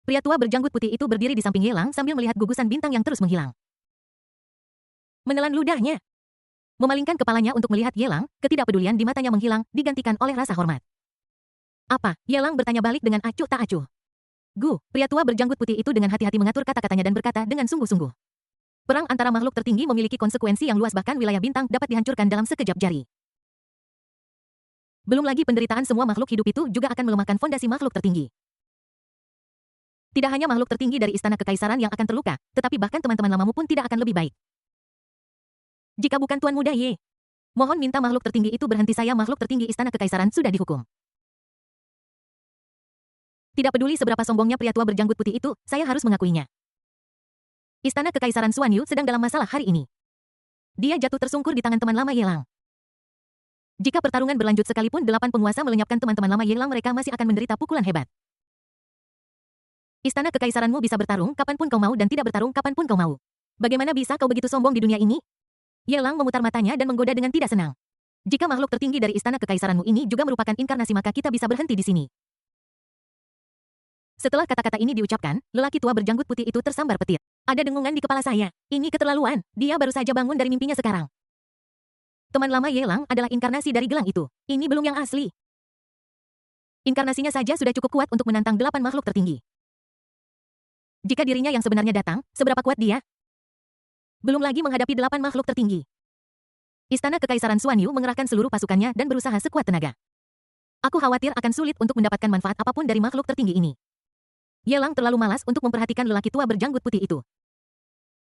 Pria tua berjanggut putih itu berdiri di samping Yelang sambil melihat gugusan bintang yang terus menghilang. Menelan ludahnya. Memalingkan kepalanya untuk melihat Yelang, ketidakpedulian di matanya menghilang, digantikan oleh rasa hormat. Apa? Yelang bertanya balik dengan acuh tak acuh. Gu, pria tua berjanggut putih itu dengan hati-hati mengatur kata-katanya dan berkata dengan sungguh-sungguh. Perang antara makhluk tertinggi memiliki konsekuensi yang luas, bahkan wilayah bintang dapat dihancurkan dalam sekejap jari. Belum lagi penderitaan semua makhluk hidup itu juga akan melemahkan fondasi makhluk tertinggi. Tidak hanya makhluk tertinggi dari istana kekaisaran yang akan terluka, tetapi bahkan teman-teman lamamu pun tidak akan lebih baik. Jika bukan Tuan Muda Ye, mohon minta makhluk tertinggi itu berhenti, saya makhluk tertinggi istana kekaisaran sudah dihukum. Tidak peduli seberapa sombongnya pria tua berjanggut putih itu, saya harus mengakuinya. Istana Kekaisaran Xuan Yu sedang dalam masalah hari ini. Dia jatuh tersungkur di tangan teman lama Yelang. Jika pertarungan berlanjut sekalipun 8 penguasa melenyapkan teman-teman lama Yelang, mereka masih akan menderita pukulan hebat. Istana Kekaisaranmu bisa bertarung kapanpun kau mau dan tidak bertarung kapanpun kau mau. Bagaimana bisa kau begitu sombong di dunia ini? Yelang memutar matanya dan menggoda dengan tidak senang. Jika makhluk tertinggi dari Istana Kekaisaranmu ini juga merupakan inkarnasi, maka kita bisa berhenti di sini. Setelah kata-kata ini diucapkan, lelaki tua berjanggut putih itu tersambar petir. Ada dengungan di kepala saya. Ini keterlaluan. Dia baru saja bangun dari mimpinya sekarang. Teman lama Yelang adalah inkarnasi dari gelang itu. Ini belum yang asli. Inkarnasinya saja sudah cukup kuat untuk menantang 8 makhluk tertinggi. Jika dirinya yang sebenarnya datang, seberapa kuat dia? Belum lagi menghadapi 8 makhluk tertinggi. Istana Kekaisaran Xuan Yu mengerahkan seluruh pasukannya dan berusaha sekuat tenaga. Aku khawatir akan sulit untuk mendapatkan manfaat apapun dari makhluk tertinggi ini. Yelang terlalu malas untuk memperhatikan lelaki tua berjanggut putih itu.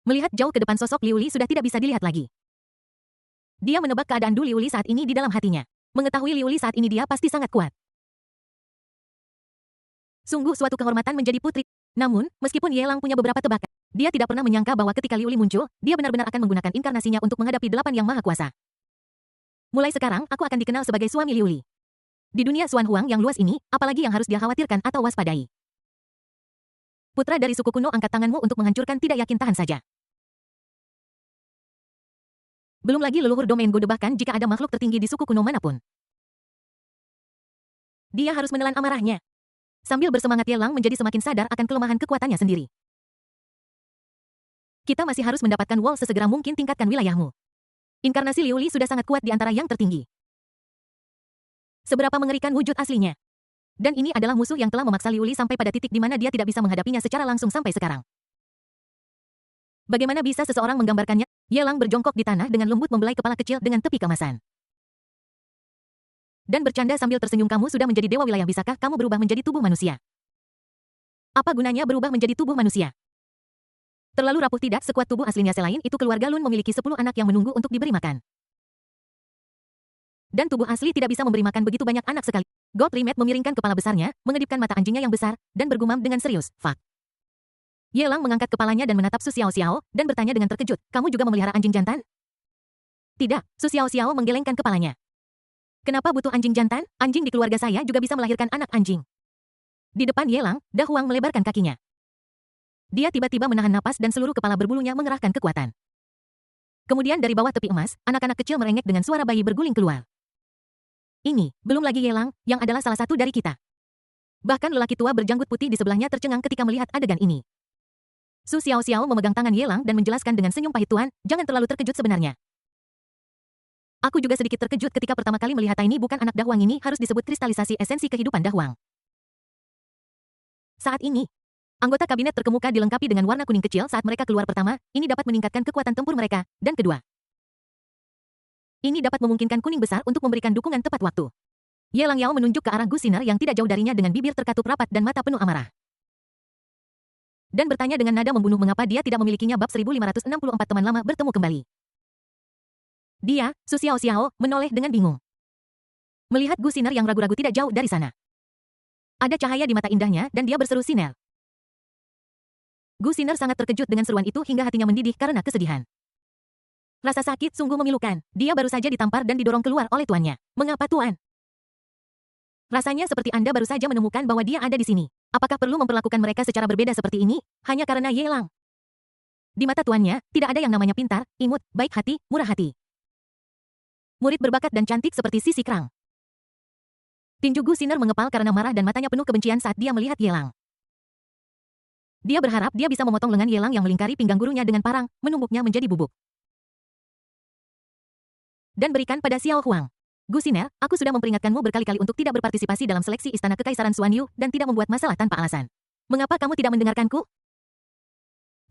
Melihat jauh ke depan, sosok Liu Li sudah tidak bisa dilihat lagi. Dia menebak keadaan Du Liu Li saat ini di dalam hatinya. Mengetahui Liu Li saat ini dia pasti sangat kuat. Sungguh suatu kehormatan menjadi putri. Namun, meskipun Yelang punya beberapa tebakan, dia tidak pernah menyangka bahwa ketika Liu Li muncul, dia benar-benar akan menggunakan inkarnasinya untuk menghadapi 8 yang maha kuasa. Mulai sekarang, aku akan dikenal sebagai suami Liu Li. Di dunia Xuan Huang yang luas ini, apalagi yang harus dia khawatirkan atau waspadai? Putra dari suku kuno, angkat tanganmu untuk menghancurkan tidak yakin, tahan saja. Belum lagi leluhur domain Gode, bahkan jika ada makhluk tertinggi di suku kuno manapun. Dia harus menelan amarahnya. Sambil bersemangat, Yelang menjadi semakin sadar akan kelemahan kekuatannya sendiri. Kita masih harus mendapatkan Wall sesegera mungkin, tingkatkan wilayahmu. Inkarnasi Liu Li sudah sangat kuat di antara yang tertinggi. Seberapa mengerikan wujud aslinya. Dan ini adalah musuh yang telah memaksa Liu Li sampai pada titik di mana dia tidak bisa menghadapinya secara langsung sampai sekarang. Bagaimana bisa seseorang menggambarkannya? Yelang berjongkok di tanah dengan lembut, membelai kepala kecil dengan tepi kemasan. Dan bercanda sambil tersenyum, kamu sudah menjadi dewa wilayah, bisakah kamu berubah menjadi tubuh manusia? Apa gunanya berubah menjadi tubuh manusia? Terlalu rapuh, tidak sekuat tubuh aslinya. Selain itu, keluarga Lun memiliki 10 anak yang menunggu untuk diberi makan. Dan tubuh asli tidak bisa memberi makan begitu banyak anak sekali. Gold Rimet memiringkan kepala besarnya, mengedipkan mata anjingnya yang besar, dan bergumam dengan serius, "Fuck." Yelang mengangkat kepalanya dan menatap Su Xiao Xiao, dan bertanya dengan terkejut, "Kamu juga memelihara anjing jantan?" "Tidak," Su Xiao Xiao menggelengkan kepalanya. "Kenapa butuh anjing jantan? Anjing di keluarga saya juga bisa melahirkan anak anjing." Di depan Yelang, Da Huang melebarkan kakinya. Dia tiba-tiba menahan napas dan seluruh kepala berbulunya mengerahkan kekuatan. Kemudian dari bawah tepi emas, anak-anak kecil merengek dengan suara bayi berguling keluar. Ini, belum lagi Yelang, yang adalah salah satu dari kita. Bahkan lelaki tua berjanggut putih di sebelahnya tercengang ketika melihat adegan ini. Su Xiao Xiao memegang tangan Yelang dan menjelaskan dengan senyum pahit, "Tuan, jangan terlalu terkejut sebenarnya. Aku juga sedikit terkejut ketika pertama kali melihat ini. Bukan anak Da Huang ini harus disebut kristalisasi esensi kehidupan Da Huang." Saat ini, anggota kabinet terkemuka dilengkapi dengan warna kuning kecil saat mereka keluar pertama, ini dapat meningkatkan kekuatan tempur mereka, dan kedua, ini dapat memungkinkan kuning besar untuk memberikan dukungan tepat waktu. Yelang Yao menunjuk ke arah Gu Xiner yang tidak jauh darinya dengan bibir terkatup rapat dan mata penuh amarah. Dan bertanya dengan nada membunuh mengapa dia tidak memilikinya. Bab 1564 teman lama bertemu kembali. Dia, Su Xiao Xiao, menoleh dengan bingung. Melihat Gu Xiner yang ragu-ragu tidak jauh dari sana. Ada cahaya di mata indahnya dan dia berseru, "Xiner." Gu Xiner sangat terkejut dengan seruan itu hingga hatinya mendidih karena kesedihan. Rasa sakit sungguh memilukan. Dia baru saja ditampar dan didorong keluar oleh tuannya. "Mengapa, Tuan?" "Rasanya seperti Anda baru saja menemukan bahwa dia ada di sini. Apakah perlu memperlakukan mereka secara berbeda seperti ini? Hanya karena Yelang?" Di mata tuannya, tidak ada yang namanya pintar, imut, baik hati, murah hati. Murid berbakat dan cantik seperti Sisi Krang. Tinju Gu Xiner mengepal karena marah dan matanya penuh kebencian saat dia melihat Yelang. Dia berharap dia bisa memotong lengan Yelang yang melingkari pinggang gurunya dengan parang, menumbuknya menjadi bubuk, dan berikan pada Xiao Huang. "Gu Xiner, aku sudah memperingatkanmu berkali-kali untuk tidak berpartisipasi dalam seleksi Istana Kekaisaran Xuan Yu dan tidak membuat masalah tanpa alasan. Mengapa kamu tidak mendengarkanku?"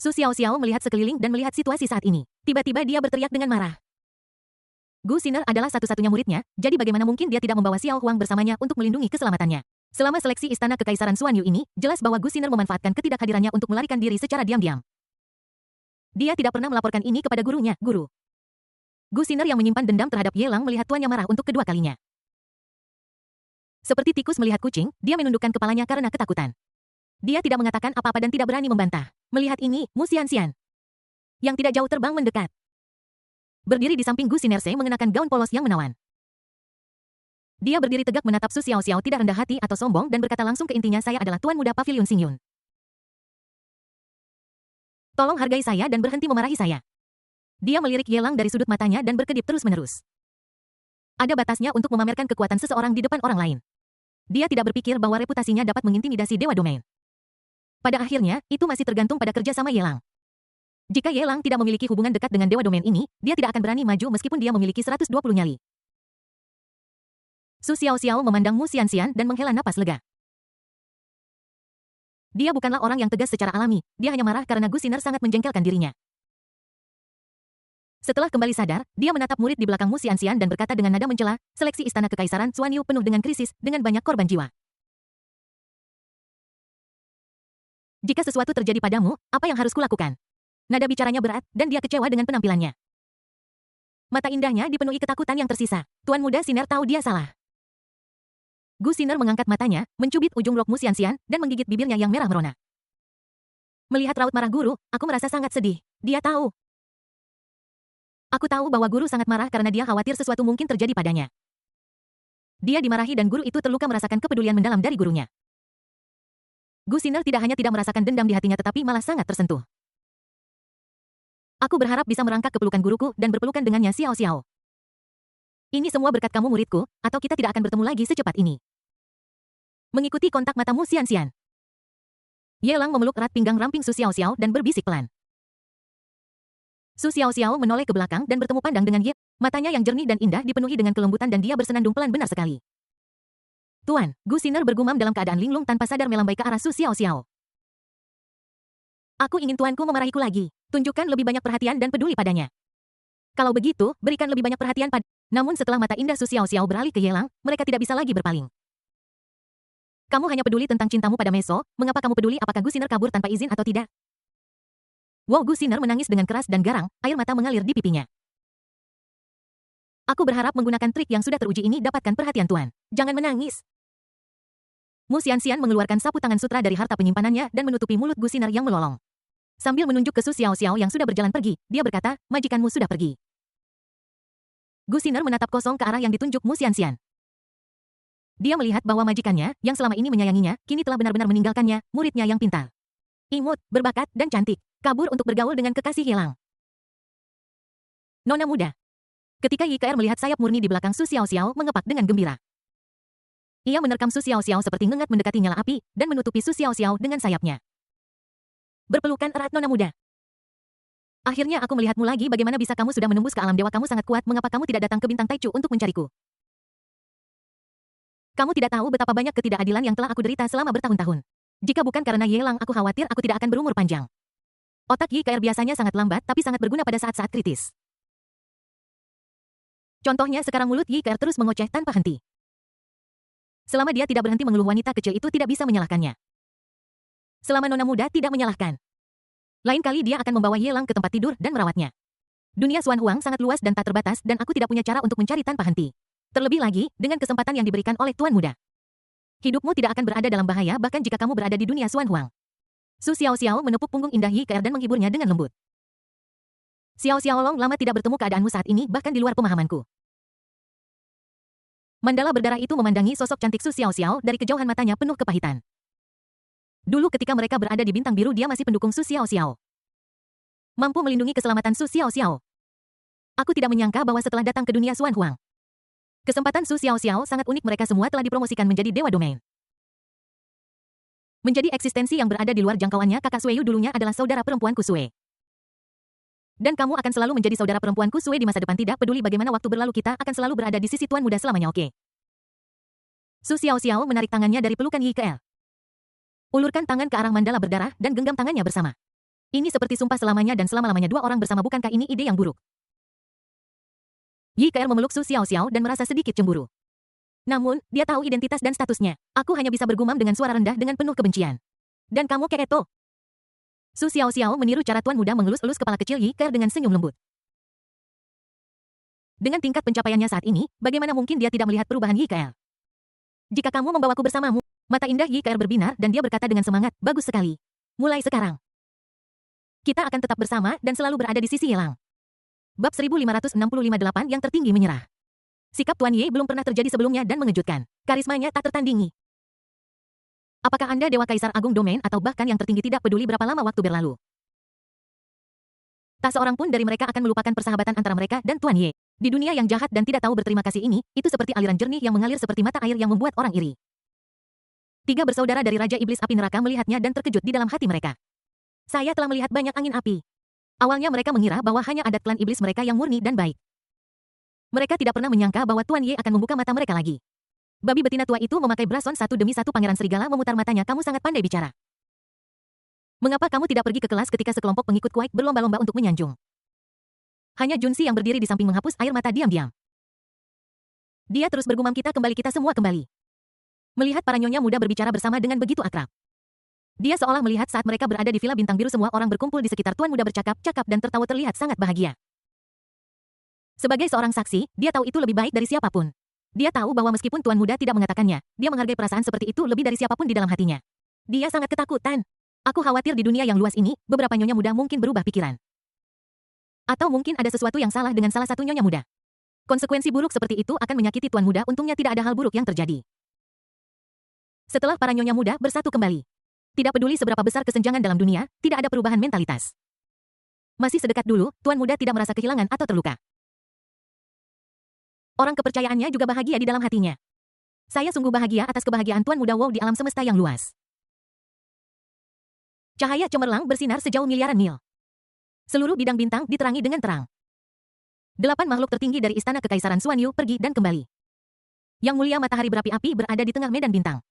Su Xiao Xiao melihat sekeliling dan melihat situasi saat ini. Tiba-tiba dia berteriak dengan marah. Gu Xiner adalah satu-satunya muridnya, jadi bagaimana mungkin dia tidak membawa Xiao Huang bersamanya untuk melindungi keselamatannya. Selama seleksi Istana Kekaisaran Xuan Yu ini, jelas bahwa Gu Xiner memanfaatkan ketidakhadirannya untuk melarikan diri secara diam-diam. Dia tidak pernah melaporkan ini kepada gurunya, "Guru." Gu Xiner yang menyimpan dendam terhadap Yelang melihat tuannya marah untuk kedua kalinya. Seperti tikus melihat kucing, dia menundukkan kepalanya karena ketakutan. Dia tidak mengatakan apa-apa dan tidak berani membantah. Melihat ini, Mu Xianxian, yang tidak jauh terbang mendekat. Berdiri di samping Gu Sinerse mengenakan gaun polos yang menawan. Dia berdiri tegak menatap Su Xiaoxiao tidak rendah hati atau sombong dan berkata langsung ke intinya, saya adalah Tuan Muda Pavilion Xingyun. Tolong hargai saya dan berhenti memarahi saya. Dia melirik Yelang dari sudut matanya dan berkedip terus-menerus. Ada batasnya untuk memamerkan kekuatan seseorang di depan orang lain. Dia tidak berpikir bahwa reputasinya dapat mengintimidasi Dewa Domain. Pada akhirnya, itu masih tergantung pada kerjasama Yelang. Jika Yelang tidak memiliki hubungan dekat dengan Dewa Domain ini, dia tidak akan berani maju meskipun dia memiliki 120 nyali. Su Xiaoxiao memandang Mu Xianxian dan menghela napas lega. Dia bukanlah orang yang tegas secara alami, dia hanya marah karena Gu Siner sangat menjengkelkan dirinya. Setelah kembali sadar, dia menatap murid di belakang Mu Xianxian dan berkata dengan nada mencela, seleksi istana kekaisaran Xuan Yu penuh dengan krisis, dengan banyak korban jiwa. Jika sesuatu terjadi padamu, apa yang harus kulakukan? Nada bicaranya berat, dan dia kecewa dengan penampilannya. Mata indahnya dipenuhi ketakutan yang tersisa. Tuan Muda Siner tahu dia salah. Gu Siner mengangkat matanya, mencubit ujung rok Mu Xianxian, dan menggigit bibirnya yang merah merona. Melihat raut marah guru, aku merasa sangat sedih. Dia tahu. Aku tahu bahwa guru sangat marah karena dia khawatir sesuatu mungkin terjadi padanya. Dia dimarahi dan guru itu terluka merasakan kepedulian mendalam dari gurunya. Gu Siner tidak hanya tidak merasakan dendam di hatinya tetapi malah sangat tersentuh. Aku berharap bisa merangkak ke pelukan guruku dan berpelukan dengannya Xiao Xiao. Ini semua berkat kamu muridku, atau kita tidak akan bertemu lagi secepat ini. Mengikuti kontak mata Mu Xianxian. Yelang memeluk erat pinggang ramping Su Xiao Xiao dan berbisik pelan. Su Xiao Xiao menoleh ke belakang dan bertemu pandang dengan Ye. Matanya yang jernih dan indah dipenuhi dengan kelembutan dan dia bersenandung pelan benar sekali. Tuan, Gu Siner bergumam dalam keadaan linglung tanpa sadar melambai ke arah Su Xiao Xiao. Aku ingin tuanku memarahiku lagi. Tunjukkan lebih banyak perhatian dan peduli padanya. Kalau begitu, berikan lebih banyak perhatian pada... Namun setelah mata indah Su Xiao Xiao beralih ke Yelang, mereka tidak bisa lagi berpaling. Kamu hanya peduli tentang cintamu pada Meso, mengapa kamu peduli apakah Gu Siner kabur tanpa izin atau tidak? Wow, Gu Siner menangis dengan keras dan garang, air mata mengalir di pipinya. Aku berharap menggunakan trik yang sudah teruji ini dapatkan perhatian Tuan. Jangan menangis. Mu Xianxian mengeluarkan sapu tangan sutra dari harta penyimpanannya dan menutupi mulut Gu Siner yang melolong. Sambil menunjuk ke Su Xiao Xiao yang sudah berjalan pergi, dia berkata, majikanmu sudah pergi. Gu Siner menatap kosong ke arah yang ditunjuk Mu Xianxian. Dia melihat bahwa majikannya, yang selama ini menyayanginya, kini telah benar-benar meninggalkannya, muridnya yang pintar, imut, berbakat, dan cantik. Kabur untuk bergaul dengan kekasih Yelang. Nona muda. Ketika Yi Ke'er melihat sayap murni di belakang Su Xiao Xiao mengepak dengan gembira. Ia menerkam Su Xiao Xiao seperti ngengat mendekati nyala api, dan menutupi Su Xiao Xiao dengan sayapnya. Berpelukan erat nona muda. Akhirnya aku melihatmu lagi bagaimana bisa kamu sudah menembus ke alam dewa kamu sangat kuat mengapa kamu tidak datang ke bintang Taichu untuk mencariku. Kamu tidak tahu betapa banyak ketidakadilan yang telah aku derita selama bertahun-tahun. Jika bukan karena Yelang aku khawatir aku tidak akan berumur panjang. Otak Yi Ke'er biasanya sangat lambat tapi sangat berguna pada saat-saat kritis. Contohnya sekarang mulut Yi Ke'er terus mengoceh tanpa henti. Selama dia tidak berhenti mengeluh wanita kecil itu tidak bisa menyalahkannya. Selama nona muda tidak menyalahkan. Lain kali dia akan membawa Yelang ke tempat tidur dan merawatnya. Dunia Xuan Huang sangat luas dan tak terbatas dan aku tidak punya cara untuk mencari tanpa henti. Terlebih lagi, dengan kesempatan yang diberikan oleh Tuan Muda. Hidupmu tidak akan berada dalam bahaya bahkan jika kamu berada di dunia Xuan Huang. Su Xiao Xiao menepuk punggung indah Yi Ke'er dan menghiburnya dengan lembut. Xiao Xiaolong lama tidak bertemu keadaanmu saat ini bahkan di luar pemahamanku. Mandala berdarah itu memandangi sosok cantik Su Xiao Xiao dari kejauhan matanya penuh kepahitan. Dulu ketika mereka berada di bintang biru dia masih pendukung Su Xiao Xiao. Mampu melindungi keselamatan Su Xiao Xiao. Aku tidak menyangka bahwa setelah datang ke dunia Xuan Huang. Kesempatan Su Xiao Xiao sangat unik mereka semua telah dipromosikan menjadi Dewa Domain. Menjadi eksistensi yang berada di luar jangkauannya kakak Sueyu dulunya adalah saudara perempuanku Sue. Dan kamu akan selalu menjadi saudara perempuanku Sue di masa depan tidak peduli bagaimana waktu berlalu kita akan selalu berada di sisi Tuan Muda selamanya oke. Su Xiao Xiao menarik tangannya dari pelukan Yi Ke'er. Ulurkan tangan ke arah mandala berdarah dan genggam tangannya bersama. Ini seperti sumpah selamanya dan selama-lamanya dua orang bersama bukankah ini ide yang buruk? Yi Ke'er memeluk Su Xiao Xiao dan merasa sedikit cemburu. Namun, dia tahu identitas dan statusnya. Aku hanya bisa bergumam dengan suara rendah dengan penuh kebencian. Dan kamu Keeto. Su Xiao Xiao meniru cara Tuan Muda mengelus-elus kepala kecil Yi Ke'er dengan senyum lembut. Dengan tingkat pencapaiannya saat ini, bagaimana mungkin dia tidak melihat perubahan Yi Ke'er? Jika kamu membawaku bersamamu, mata indah Yi Keer berbinar dan dia berkata dengan semangat, bagus sekali. Mulai sekarang, kita akan tetap bersama dan selalu berada di sisi Yelang. Bab 1565-8 yang tertinggi menyerah. Sikap Tuan Ye belum pernah terjadi sebelumnya dan mengejutkan. Karismanya tak tertandingi. Apakah Anda Dewa Kaisar Agung Domain atau bahkan yang tertinggi tidak peduli berapa lama waktu berlalu? Tak seorang pun dari mereka akan melupakan persahabatan antara mereka dan Tuan Ye. Di dunia yang jahat dan tidak tahu berterima kasih ini, itu seperti aliran jernih yang mengalir seperti mata air yang membuat orang iri. Tiga bersaudara dari Raja Iblis Api Neraka melihatnya dan terkejut di dalam hati mereka. Saya telah melihat banyak angin api. Awalnya mereka mengira bahwa hanya adat klan iblis mereka yang murni dan baik. Mereka tidak pernah menyangka bahwa Tuan Ye akan membuka mata mereka lagi. Babi betina tua itu memakai brason satu demi satu. Pangeran Serigala memutar matanya. Kamu sangat pandai bicara. Mengapa kamu tidak pergi ke kelas ketika sekelompok pengikut Kuai berlomba-lomba untuk menyanjung? Hanya Junsi yang berdiri di samping menghapus air mata diam-diam. Dia terus bergumam, kita semua kembali. Melihat para nyonya muda berbicara bersama dengan begitu akrab. Dia seolah melihat saat mereka berada di Villa Bintang Biru semua orang berkumpul di sekitar Tuan Muda bercakap-cakap dan tertawa terlihat sangat bahagia. Sebagai seorang saksi, dia tahu itu lebih baik dari siapapun. Dia tahu bahwa meskipun Tuan Muda tidak mengatakannya, dia menghargai perasaan seperti itu lebih dari siapapun di dalam hatinya. Dia sangat ketakutan. Aku khawatir di dunia yang luas ini, beberapa nyonya muda mungkin berubah pikiran. Atau mungkin ada sesuatu yang salah dengan salah satu nyonya muda. Konsekuensi buruk seperti itu akan menyakiti Tuan Muda. Untungnya tidak ada hal buruk yang terjadi. Setelah para nyonya muda bersatu kembali. Tidak peduli seberapa besar kesenjangan dalam dunia, tidak ada perubahan mentalitas. Masih sedekat dulu, Tuan Muda tidak merasa kehilangan atau terluka. Orang kepercayaannya juga bahagia di dalam hatinya. Saya sungguh bahagia atas kebahagiaan Tuan Muda Wow di alam semesta yang luas. Cahaya cemerlang bersinar sejauh miliaran mil. Seluruh bidang bintang diterangi dengan terang. 8 makhluk tertinggi dari Istana Kekaisaran Xuanyu pergi dan kembali. Yang mulia matahari berapi-api berada di tengah medan bintang.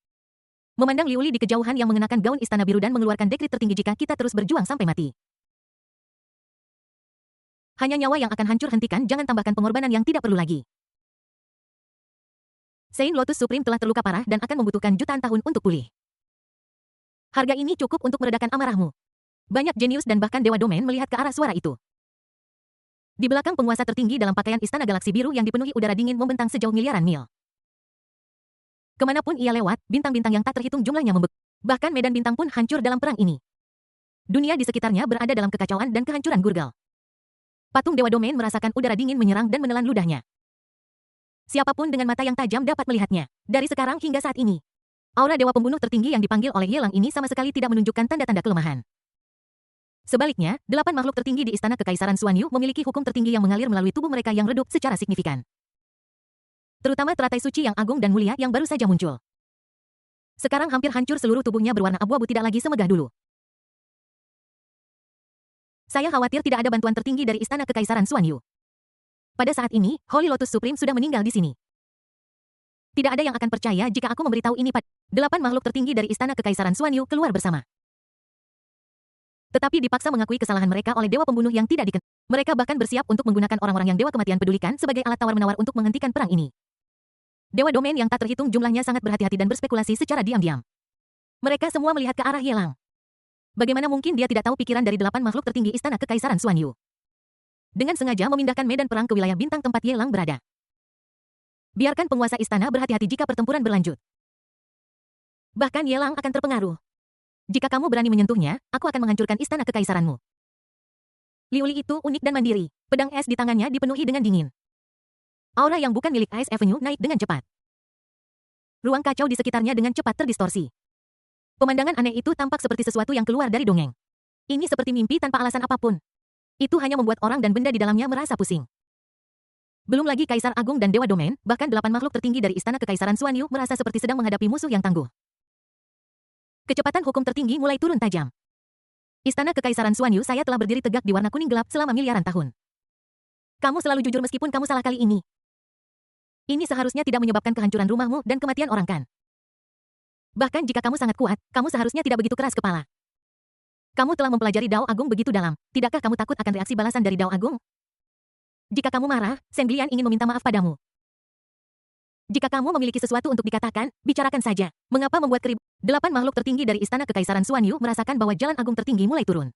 Memandang Liuli di kejauhan yang mengenakan gaun istana biru dan mengeluarkan dekrit tertinggi jika kita terus berjuang sampai mati. Hanya nyawa yang akan hancur, hentikan, jangan tambahkan pengorbanan yang tidak perlu lagi. Saint Lotus Supreme telah terluka parah dan akan membutuhkan jutaan tahun untuk pulih. Harga ini cukup untuk meredakan amarahmu. Banyak jenius dan bahkan Dewa Domain melihat ke arah suara itu. Di belakang penguasa tertinggi dalam pakaian istana galaksi biru yang dipenuhi udara dingin membentang sejauh miliaran mil. Kemanapun ia lewat, bintang-bintang yang tak terhitung jumlahnya membek. Bahkan medan bintang pun hancur dalam perang ini. Dunia di sekitarnya berada dalam kekacauan dan kehancuran gurgal. Patung Dewa Domain merasakan udara dingin menyerang dan menelan ludahnya. Siapapun dengan mata yang tajam dapat melihatnya. Dari sekarang hingga saat ini. Aura Dewa Pembunuh tertinggi yang dipanggil oleh Yelang ini sama sekali tidak menunjukkan tanda-tanda kelemahan. Sebaliknya, 8 makhluk tertinggi di Istana Kekaisaran Xuanyu memiliki hukum tertinggi yang mengalir melalui tubuh mereka yang redup secara signifikan. Terutama teratai suci yang agung dan mulia yang baru saja muncul. Sekarang hampir hancur, seluruh tubuhnya berwarna abu-abu, tidak lagi semegah dulu. Saya khawatir tidak ada bantuan tertinggi dari Istana Kekaisaran Xuanyu. Pada saat ini, Holy Lotus Supreme sudah meninggal di sini. Tidak ada yang akan percaya jika aku memberitahu ini pada 8 makhluk tertinggi dari Istana Kekaisaran Xuanyu keluar bersama. Tetapi dipaksa mengakui kesalahan mereka oleh Dewa Pembunuh yang tidak dikenal. Mereka bahkan bersiap untuk menggunakan orang-orang yang Dewa Kematian pedulikan sebagai alat tawar-menawar untuk menghentikan perang ini. Dewa Domain yang tak terhitung jumlahnya sangat berhati-hati dan berspekulasi secara diam-diam. Mereka semua melihat ke arah Yelang. Bagaimana mungkin dia tidak tahu pikiran dari 8 makhluk tertinggi Istana Kekaisaran Xuanyu? Dengan sengaja memindahkan medan perang ke wilayah bintang tempat Yelang berada. Biarkan penguasa istana berhati-hati jika pertempuran berlanjut. Bahkan Yelang akan terpengaruh. Jika kamu berani menyentuhnya, aku akan menghancurkan istana kekaisaranmu. Liuli itu unik dan mandiri. Pedang es di tangannya dipenuhi dengan dingin. Aura yang bukan milik Ice Avenue naik dengan cepat. Ruang kacau di sekitarnya dengan cepat terdistorsi. Pemandangan aneh itu tampak seperti sesuatu yang keluar dari dongeng. Ini seperti mimpi tanpa alasan apapun. Itu hanya membuat orang dan benda di dalamnya merasa pusing. Belum lagi Kaisar Agung dan Dewa Domain, bahkan 8 makhluk tertinggi dari Istana Kekaisaran Xuanyu merasa seperti sedang menghadapi musuh yang tangguh. Kecepatan hukum tertinggi mulai turun tajam. Istana Kekaisaran Xuanyu, saya telah berdiri tegak di warna kuning gelap selama miliaran tahun. Kamu selalu jujur meskipun kamu salah kali ini. Ini seharusnya tidak menyebabkan kehancuran rumahmu dan kematian orang, kan? Bahkan jika kamu sangat kuat, kamu seharusnya tidak begitu keras kepala. Kamu telah mempelajari Dao Agung begitu dalam, tidakkah kamu takut akan reaksi balasan dari Dao Agung? Jika kamu marah, Senglian ingin meminta maaf padamu. Jika kamu memiliki sesuatu untuk dikatakan, bicarakan saja. Mengapa membuat keribut? 8 makhluk tertinggi dari Istana Kekaisaran Xuanyu merasakan bahwa jalan agung tertinggi mulai turun.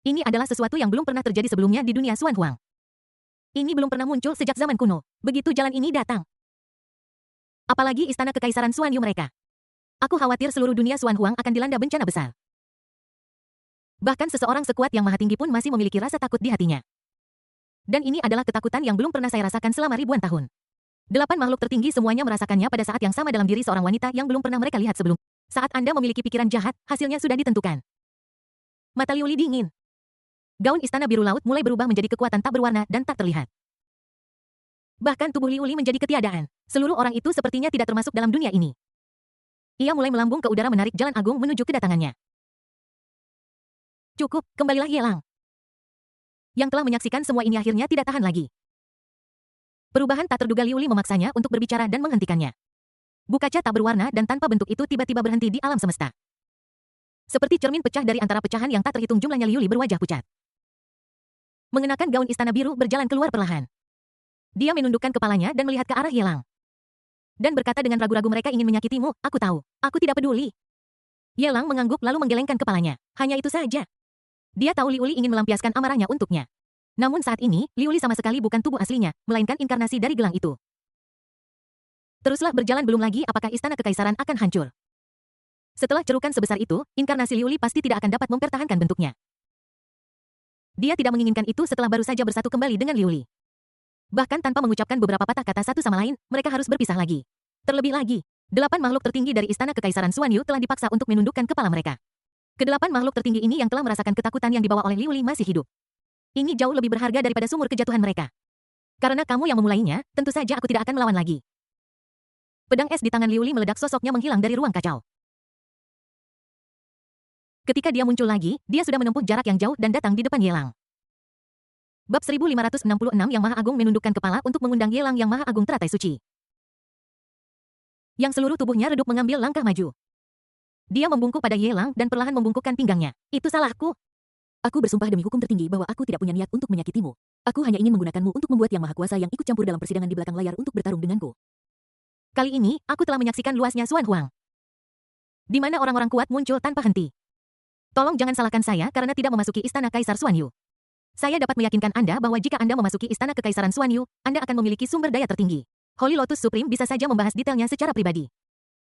Ini adalah sesuatu yang belum pernah terjadi sebelumnya di dunia Xuan Huang. Ini belum pernah muncul sejak zaman kuno. Begitu jalan ini datang, Apalagi istana kekaisaran Xuan Yu mereka. Aku khawatir seluruh dunia Xuan Huang akan dilanda bencana besar. Bahkan seseorang sekuat yang maha tinggi pun masih memiliki rasa takut di hatinya. Dan ini adalah ketakutan yang belum pernah saya rasakan selama ribuan tahun. 8 makhluk tertinggi semuanya merasakannya pada saat yang sama dalam diri seorang wanita yang belum pernah mereka lihat sebelum. Saat Anda memiliki pikiran jahat, hasilnya sudah ditentukan. Mata Liu Li dingin. Gaun istana biru laut mulai berubah menjadi kekuatan tak berwarna dan tak terlihat. Bahkan tubuh Liu Li menjadi ketiadaan. Seluruh orang itu sepertinya tidak termasuk dalam dunia ini. Ia mulai melambung ke udara menarik jalan agung menuju kedatangannya. Cukup, kembalilah Yelang. Yang telah menyaksikan semua ini akhirnya tidak tahan lagi. Perubahan tak terduga Liu Li memaksanya untuk berbicara dan menghentikannya. Bukaca tak berwarna dan tanpa bentuk itu tiba-tiba berhenti di alam semesta. Seperti cermin pecah dari antara pecahan yang tak terhitung jumlahnya, Liu Li berwajah pucat. Mengenakan gaun istana biru berjalan keluar perlahan. Dia menundukkan kepalanya dan melihat ke arah Yelang. Dan berkata dengan ragu-ragu, mereka ingin menyakitimu, aku tahu. Aku tidak peduli. Yelang mengangguk lalu menggelengkan kepalanya. Hanya itu saja. Dia tahu Liu Li ingin melampiaskan amarahnya untuknya. Namun saat ini, Liu Li sama sekali bukan tubuh aslinya, melainkan inkarnasi dari gelang itu. Teruslah berjalan, belum lagi apakah istana kekaisaran akan hancur. Setelah cerukan sebesar itu, inkarnasi Liu Li pasti tidak akan dapat mempertahankan bentuknya. Dia tidak menginginkan itu setelah baru saja bersatu kembali dengan Liu Li. Bahkan tanpa mengucapkan beberapa patah kata satu sama lain, mereka harus berpisah lagi. Terlebih lagi, 8 makhluk tertinggi dari istana kekaisaran Xuan Yu telah dipaksa untuk menundukkan kepala mereka. Kedelapan makhluk tertinggi ini yang telah merasakan ketakutan yang dibawa oleh Liu Li masih hidup. Ini jauh lebih berharga daripada sumur kejatuhan mereka. Karena kamu yang memulainya, tentu saja aku tidak akan melawan lagi. Pedang es di tangan Liu Li meledak, sosoknya menghilang dari ruang kacau. Ketika dia muncul lagi, dia sudah menempuh jarak yang jauh dan datang di depan Yelang. Bab 1566 Yang Maha Agung menundukkan kepala untuk mengundang Yelang Yang Maha Agung teratai suci. Yang seluruh tubuhnya redup mengambil langkah maju. Dia membungkuk pada Yelang dan perlahan membungkukkan pinggangnya. Itu salahku. Aku bersumpah demi hukum tertinggi bahwa aku tidak punya niat untuk menyakitimu. Aku hanya ingin menggunakanmu untuk membuat Yang Maha Kuasa yang ikut campur dalam persidangan di belakang layar untuk bertarung denganku. Kali ini, aku telah menyaksikan luasnya Xuan Huang. Di mana orang-orang kuat muncul tanpa henti. Tolong jangan salahkan saya karena tidak memasuki istana Kaisar Xuan Yu. Saya dapat meyakinkan Anda bahwa jika Anda memasuki istana kekaisaran Xuan Yu, Anda akan memiliki sumber daya tertinggi. Holy Lotus Supreme bisa saja membahas detailnya secara pribadi.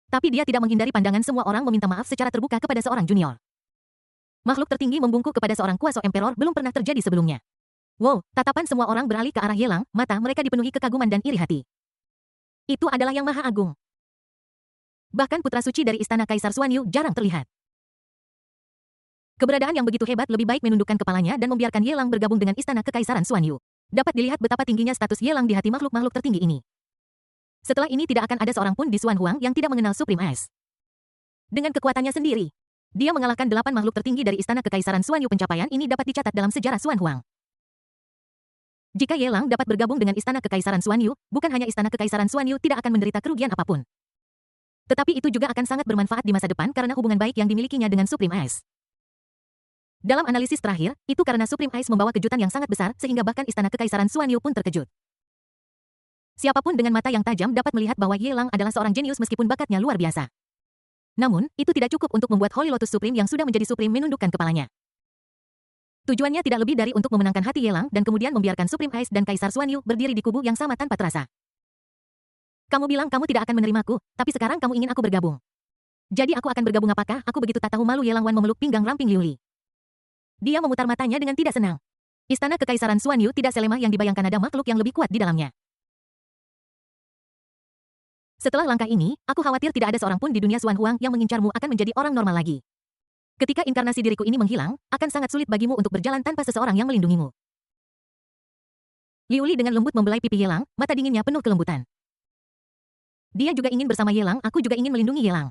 Tapi dia tidak menghindari pandangan semua orang meminta maaf secara terbuka kepada seorang junior. Makhluk tertinggi membungkuk kepada seorang kuasa emperor belum pernah terjadi sebelumnya. Wow, tatapan semua orang beralih ke arah Yelang, mata mereka dipenuhi kekaguman dan iri hati. Itu adalah Yang Maha Agung. Bahkan putra suci dari istana Kaisar Xuan Yu jarang terlihat. Keberadaan yang begitu hebat lebih baik menundukkan kepalanya dan membiarkan Yelang bergabung dengan istana kekaisaran Xuan Yu. Dapat dilihat betapa tingginya status Yelang di hati makhluk-makhluk tertinggi ini. Setelah ini tidak akan ada seorang pun di Xuan Huang yang tidak mengenal Supreme Ice. Dengan kekuatannya sendiri, dia mengalahkan 8 makhluk tertinggi dari istana kekaisaran Xuan Yu. Pencapaian ini dapat dicatat dalam sejarah Xuan Huang. Jika Yelang dapat bergabung dengan istana kekaisaran Xuan Yu, bukan hanya istana kekaisaran Xuan Yu tidak akan menderita kerugian apapun. Tetapi itu juga akan sangat bermanfaat di masa depan karena hubungan baik yang dimilikinya dengan Supreme Ice. Dalam analisis terakhir, itu karena Supreme Ice membawa kejutan yang sangat besar sehingga bahkan istana kekaisaran Xuan Yu pun terkejut. Siapapun dengan mata yang tajam dapat melihat bahwa Yelang adalah seorang jenius meskipun bakatnya luar biasa. Namun, itu tidak cukup untuk membuat Holy Lotus Supreme yang sudah menjadi Supreme menundukkan kepalanya. Tujuannya tidak lebih dari untuk memenangkan hati Yelang dan kemudian membiarkan Supreme Ice dan Kaisar Xuan Yu berdiri di kubu yang sama tanpa terasa. Kamu bilang kamu tidak akan menerimaku, tapi sekarang kamu ingin aku bergabung. Jadi aku akan bergabung, apakah aku begitu tak tahu malu? Yelang Wan memeluk pinggang ramping Liu Li. Dia memutar matanya dengan tidak senang. Istana kekaisaran Xuan Yu tidak selemah yang dibayangkan, ada makhluk yang lebih kuat di dalamnya. Setelah langkah ini, aku khawatir tidak ada seorang pun di dunia Xuan Huang yang mengincarmu akan menjadi orang normal lagi. Ketika inkarnasi diriku ini menghilang, akan sangat sulit bagimu untuk berjalan tanpa seseorang yang melindungimu. Liu Li dengan lembut membelai pipi Yelang, mata dinginnya penuh kelembutan. Dia juga ingin bersama Yelang, aku juga ingin melindungi Yelang.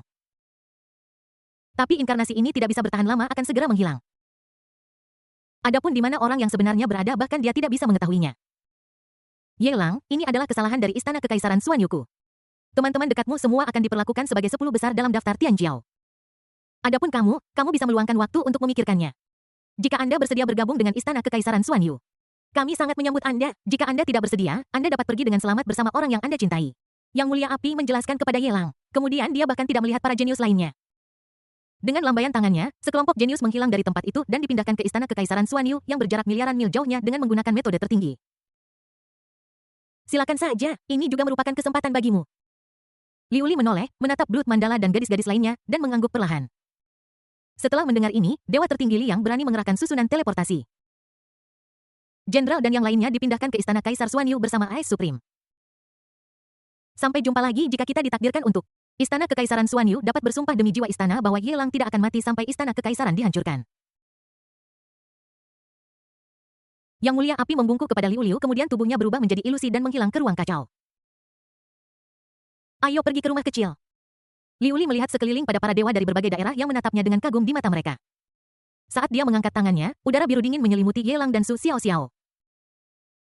Tapi inkarnasi ini tidak bisa bertahan lama, akan segera menghilang. Adapun di mana orang yang sebenarnya berada bahkan dia tidak bisa mengetahuinya. Yelang, ini adalah kesalahan dari istana kekaisaran Xuan Yuku. Teman-teman dekatmu semua akan diperlakukan sebagai 10 besar dalam daftar Tianjiao. Adapun kamu bisa meluangkan waktu untuk memikirkannya. Jika Anda bersedia bergabung dengan istana kekaisaran Xuan Yu, kami sangat menyambut Anda. Jika Anda tidak bersedia, Anda dapat pergi dengan selamat bersama orang yang Anda cintai. Yang Mulia Api menjelaskan kepada Yelang. Kemudian dia bahkan tidak melihat para jenius lainnya. Dengan lambaian tangannya, sekelompok jenius menghilang dari tempat itu dan dipindahkan ke istana kekaisaran Xuan Yu yang berjarak miliaran mil jauhnya dengan menggunakan metode tertinggi. Silakan saja, ini juga merupakan kesempatan bagimu. Liu Li menoleh, menatap Blood Mandala dan gadis-gadis lainnya, dan mengangguk perlahan. Setelah mendengar ini, Dewa Tertinggi Liang berani mengerahkan susunan teleportasi. Jenderal dan yang lainnya dipindahkan ke Istana Kaisar Xuan Yu bersama Ice Supreme. Sampai jumpa lagi jika kita ditakdirkan untuk. Istana Kekaisaran Xuan Yu dapat bersumpah demi jiwa istana bahwa Ye Lang tidak akan mati sampai Istana Kekaisaran dihancurkan. Yang Mulia Api membungkuk kepada Liu Liu, kemudian tubuhnya berubah menjadi ilusi dan menghilang ke ruang kacau. Ayo pergi ke rumah kecil. Liu Li melihat sekeliling pada para dewa dari berbagai daerah yang menatapnya dengan kagum di mata mereka. Saat dia mengangkat tangannya, udara biru dingin menyelimuti Ye Lang dan Su Xiao Xiao.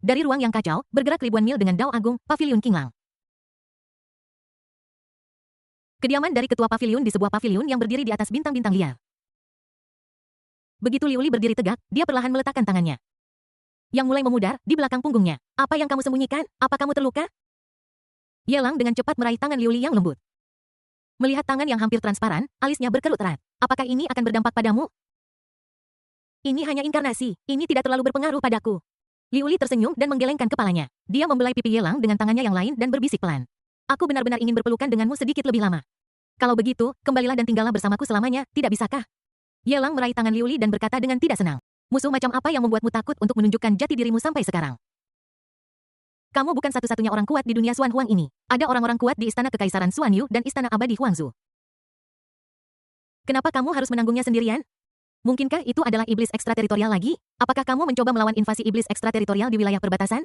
Dari ruang yang kacau, bergerak ribuan mil dengan Dao Agung, Paviliun Qinglang. Kediaman dari ketua paviliun di sebuah paviliun yang berdiri di atas bintang-bintang liar. Begitu Liu Li berdiri tegak, dia perlahan meletakkan tangannya yang mulai memudar di belakang punggungnya. Apa yang kamu sembunyikan? Apa kamu terluka? Ye Lang dengan cepat meraih tangan Liu Li yang lembut. Melihat tangan yang hampir transparan, alisnya berkerut erat. Apakah ini akan berdampak padamu? Ini hanya inkarnasi, ini tidak terlalu berpengaruh padaku. Liu Li tersenyum dan menggelengkan kepalanya. Dia membelai pipi Ye Lang dengan tangannya yang lain dan berbisik pelan. Aku benar-benar ingin berpelukan denganmu sedikit lebih lama. Kalau begitu, kembalilah dan tinggallah bersamaku selamanya, tidak bisakah? Ye Lang meraih tangan Liu Li dan berkata dengan tidak senang. Musuh macam apa yang membuatmu takut untuk menunjukkan jati dirimu sampai sekarang? Kamu bukan satu-satunya orang kuat di dunia Xuan Huang ini. Ada orang-orang kuat di Istana Kekaisaran Xuan Yu dan Istana Abadi Huangzu. Kenapa kamu harus menanggungnya sendirian? Mungkinkah itu adalah iblis ekstrateritorial lagi? Apakah kamu mencoba melawan invasi iblis ekstrateritorial di wilayah perbatasan?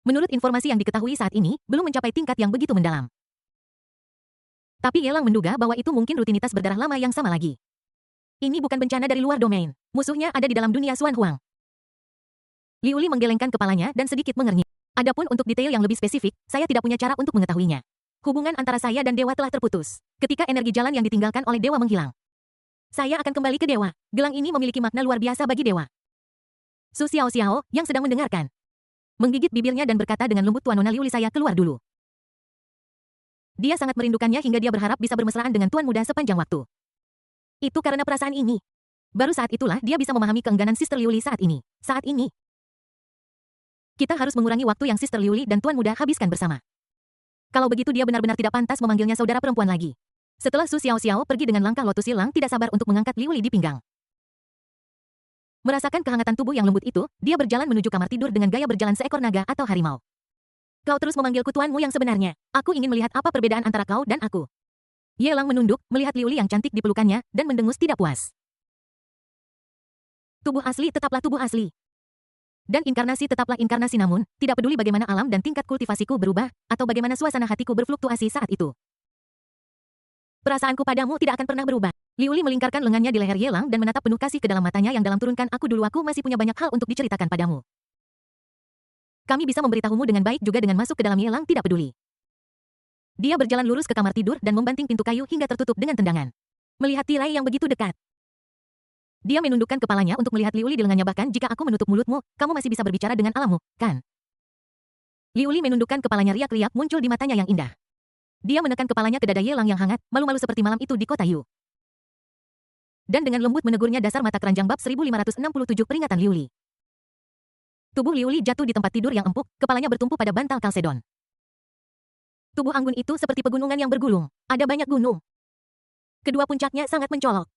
Menurut informasi yang diketahui saat ini, belum mencapai tingkat yang begitu mendalam. Tapi Ye Lang menduga bahwa itu mungkin rutinitas berdarah lama yang sama lagi. Ini bukan bencana dari luar domain. Musuhnya ada di dalam dunia Xuan Huang. Liu Li menggelengkan kepalanya dan sedikit mengernyit. Adapun untuk detail yang lebih spesifik, saya tidak punya cara untuk mengetahuinya. Hubungan antara saya dan dewa telah terputus. Ketika energi jalan yang ditinggalkan oleh dewa menghilang. Saya akan kembali ke dewa. Gelang ini memiliki makna luar biasa bagi dewa. Su Xiao Xiao, yang sedang mendengarkan, menggigit bibirnya dan berkata dengan lembut, Tuan Nona Liu Li, saya keluar dulu. Dia sangat merindukannya hingga dia berharap bisa bermesraan dengan Tuan Muda sepanjang waktu. Itu karena perasaan ini. Baru saat itulah dia bisa memahami keengganan Sister Liu Li saat ini. Saat ini. Kita harus mengurangi waktu yang Sister Liu Li dan Tuan Muda habiskan bersama. Kalau begitu dia benar-benar tidak pantas memanggilnya saudara perempuan lagi. Setelah Su Xiao Xiao pergi dengan langkah lotus, Ye Lang tidak sabar untuk mengangkat Liu Li di pinggang. Merasakan kehangatan tubuh yang lembut itu, dia berjalan menuju kamar tidur dengan gaya berjalan seekor naga atau harimau. Kau terus memanggilku tuanmu yang sebenarnya. Aku ingin melihat apa perbedaan antara kau dan aku. Ye Lang menunduk, melihat Liu Li yang cantik di pelukannya, dan mendengus tidak puas. Tubuh asli tetaplah tubuh asli. Dan inkarnasi tetaplah inkarnasi, namun, tidak peduli bagaimana alam dan tingkat kultivasiku berubah, atau bagaimana suasana hatiku berfluktuasi saat itu. Perasaanku padamu tidak akan pernah berubah. Liu Li melingkarkan lengannya di leher Ye Lang dan menatap penuh kasih ke dalam matanya yang dalam, turunkan aku dulu, aku masih punya banyak hal untuk diceritakan padamu. Kami bisa memberitahumu dengan baik juga dengan masuk ke dalam. Ye Lang tidak peduli. Dia berjalan lurus ke kamar tidur dan membanting pintu kayu hingga tertutup dengan tendangan. Melihat tirai yang begitu dekat, dia menundukkan kepalanya untuk melihat Liu Li di lengannya. Bahkan jika aku menutup mulutmu, kamu masih bisa berbicara dengan alammu, kan? Liu Li menundukkan kepalanya, riak-riak muncul di matanya yang indah. Dia menekan kepalanya ke dada Ye Lang yang hangat, malu-malu seperti malam itu di kota Yu. Dan dengan lembut menegurnya, dasar mata keranjang bab 1567 peringatan Liu Li. Tubuh Liu Li jatuh di tempat tidur yang empuk, kepalanya bertumpu pada bantal kalsedon. Tubuh anggun itu seperti pegunungan yang bergulung. Ada banyak gunung. Kedua puncaknya sangat mencolok.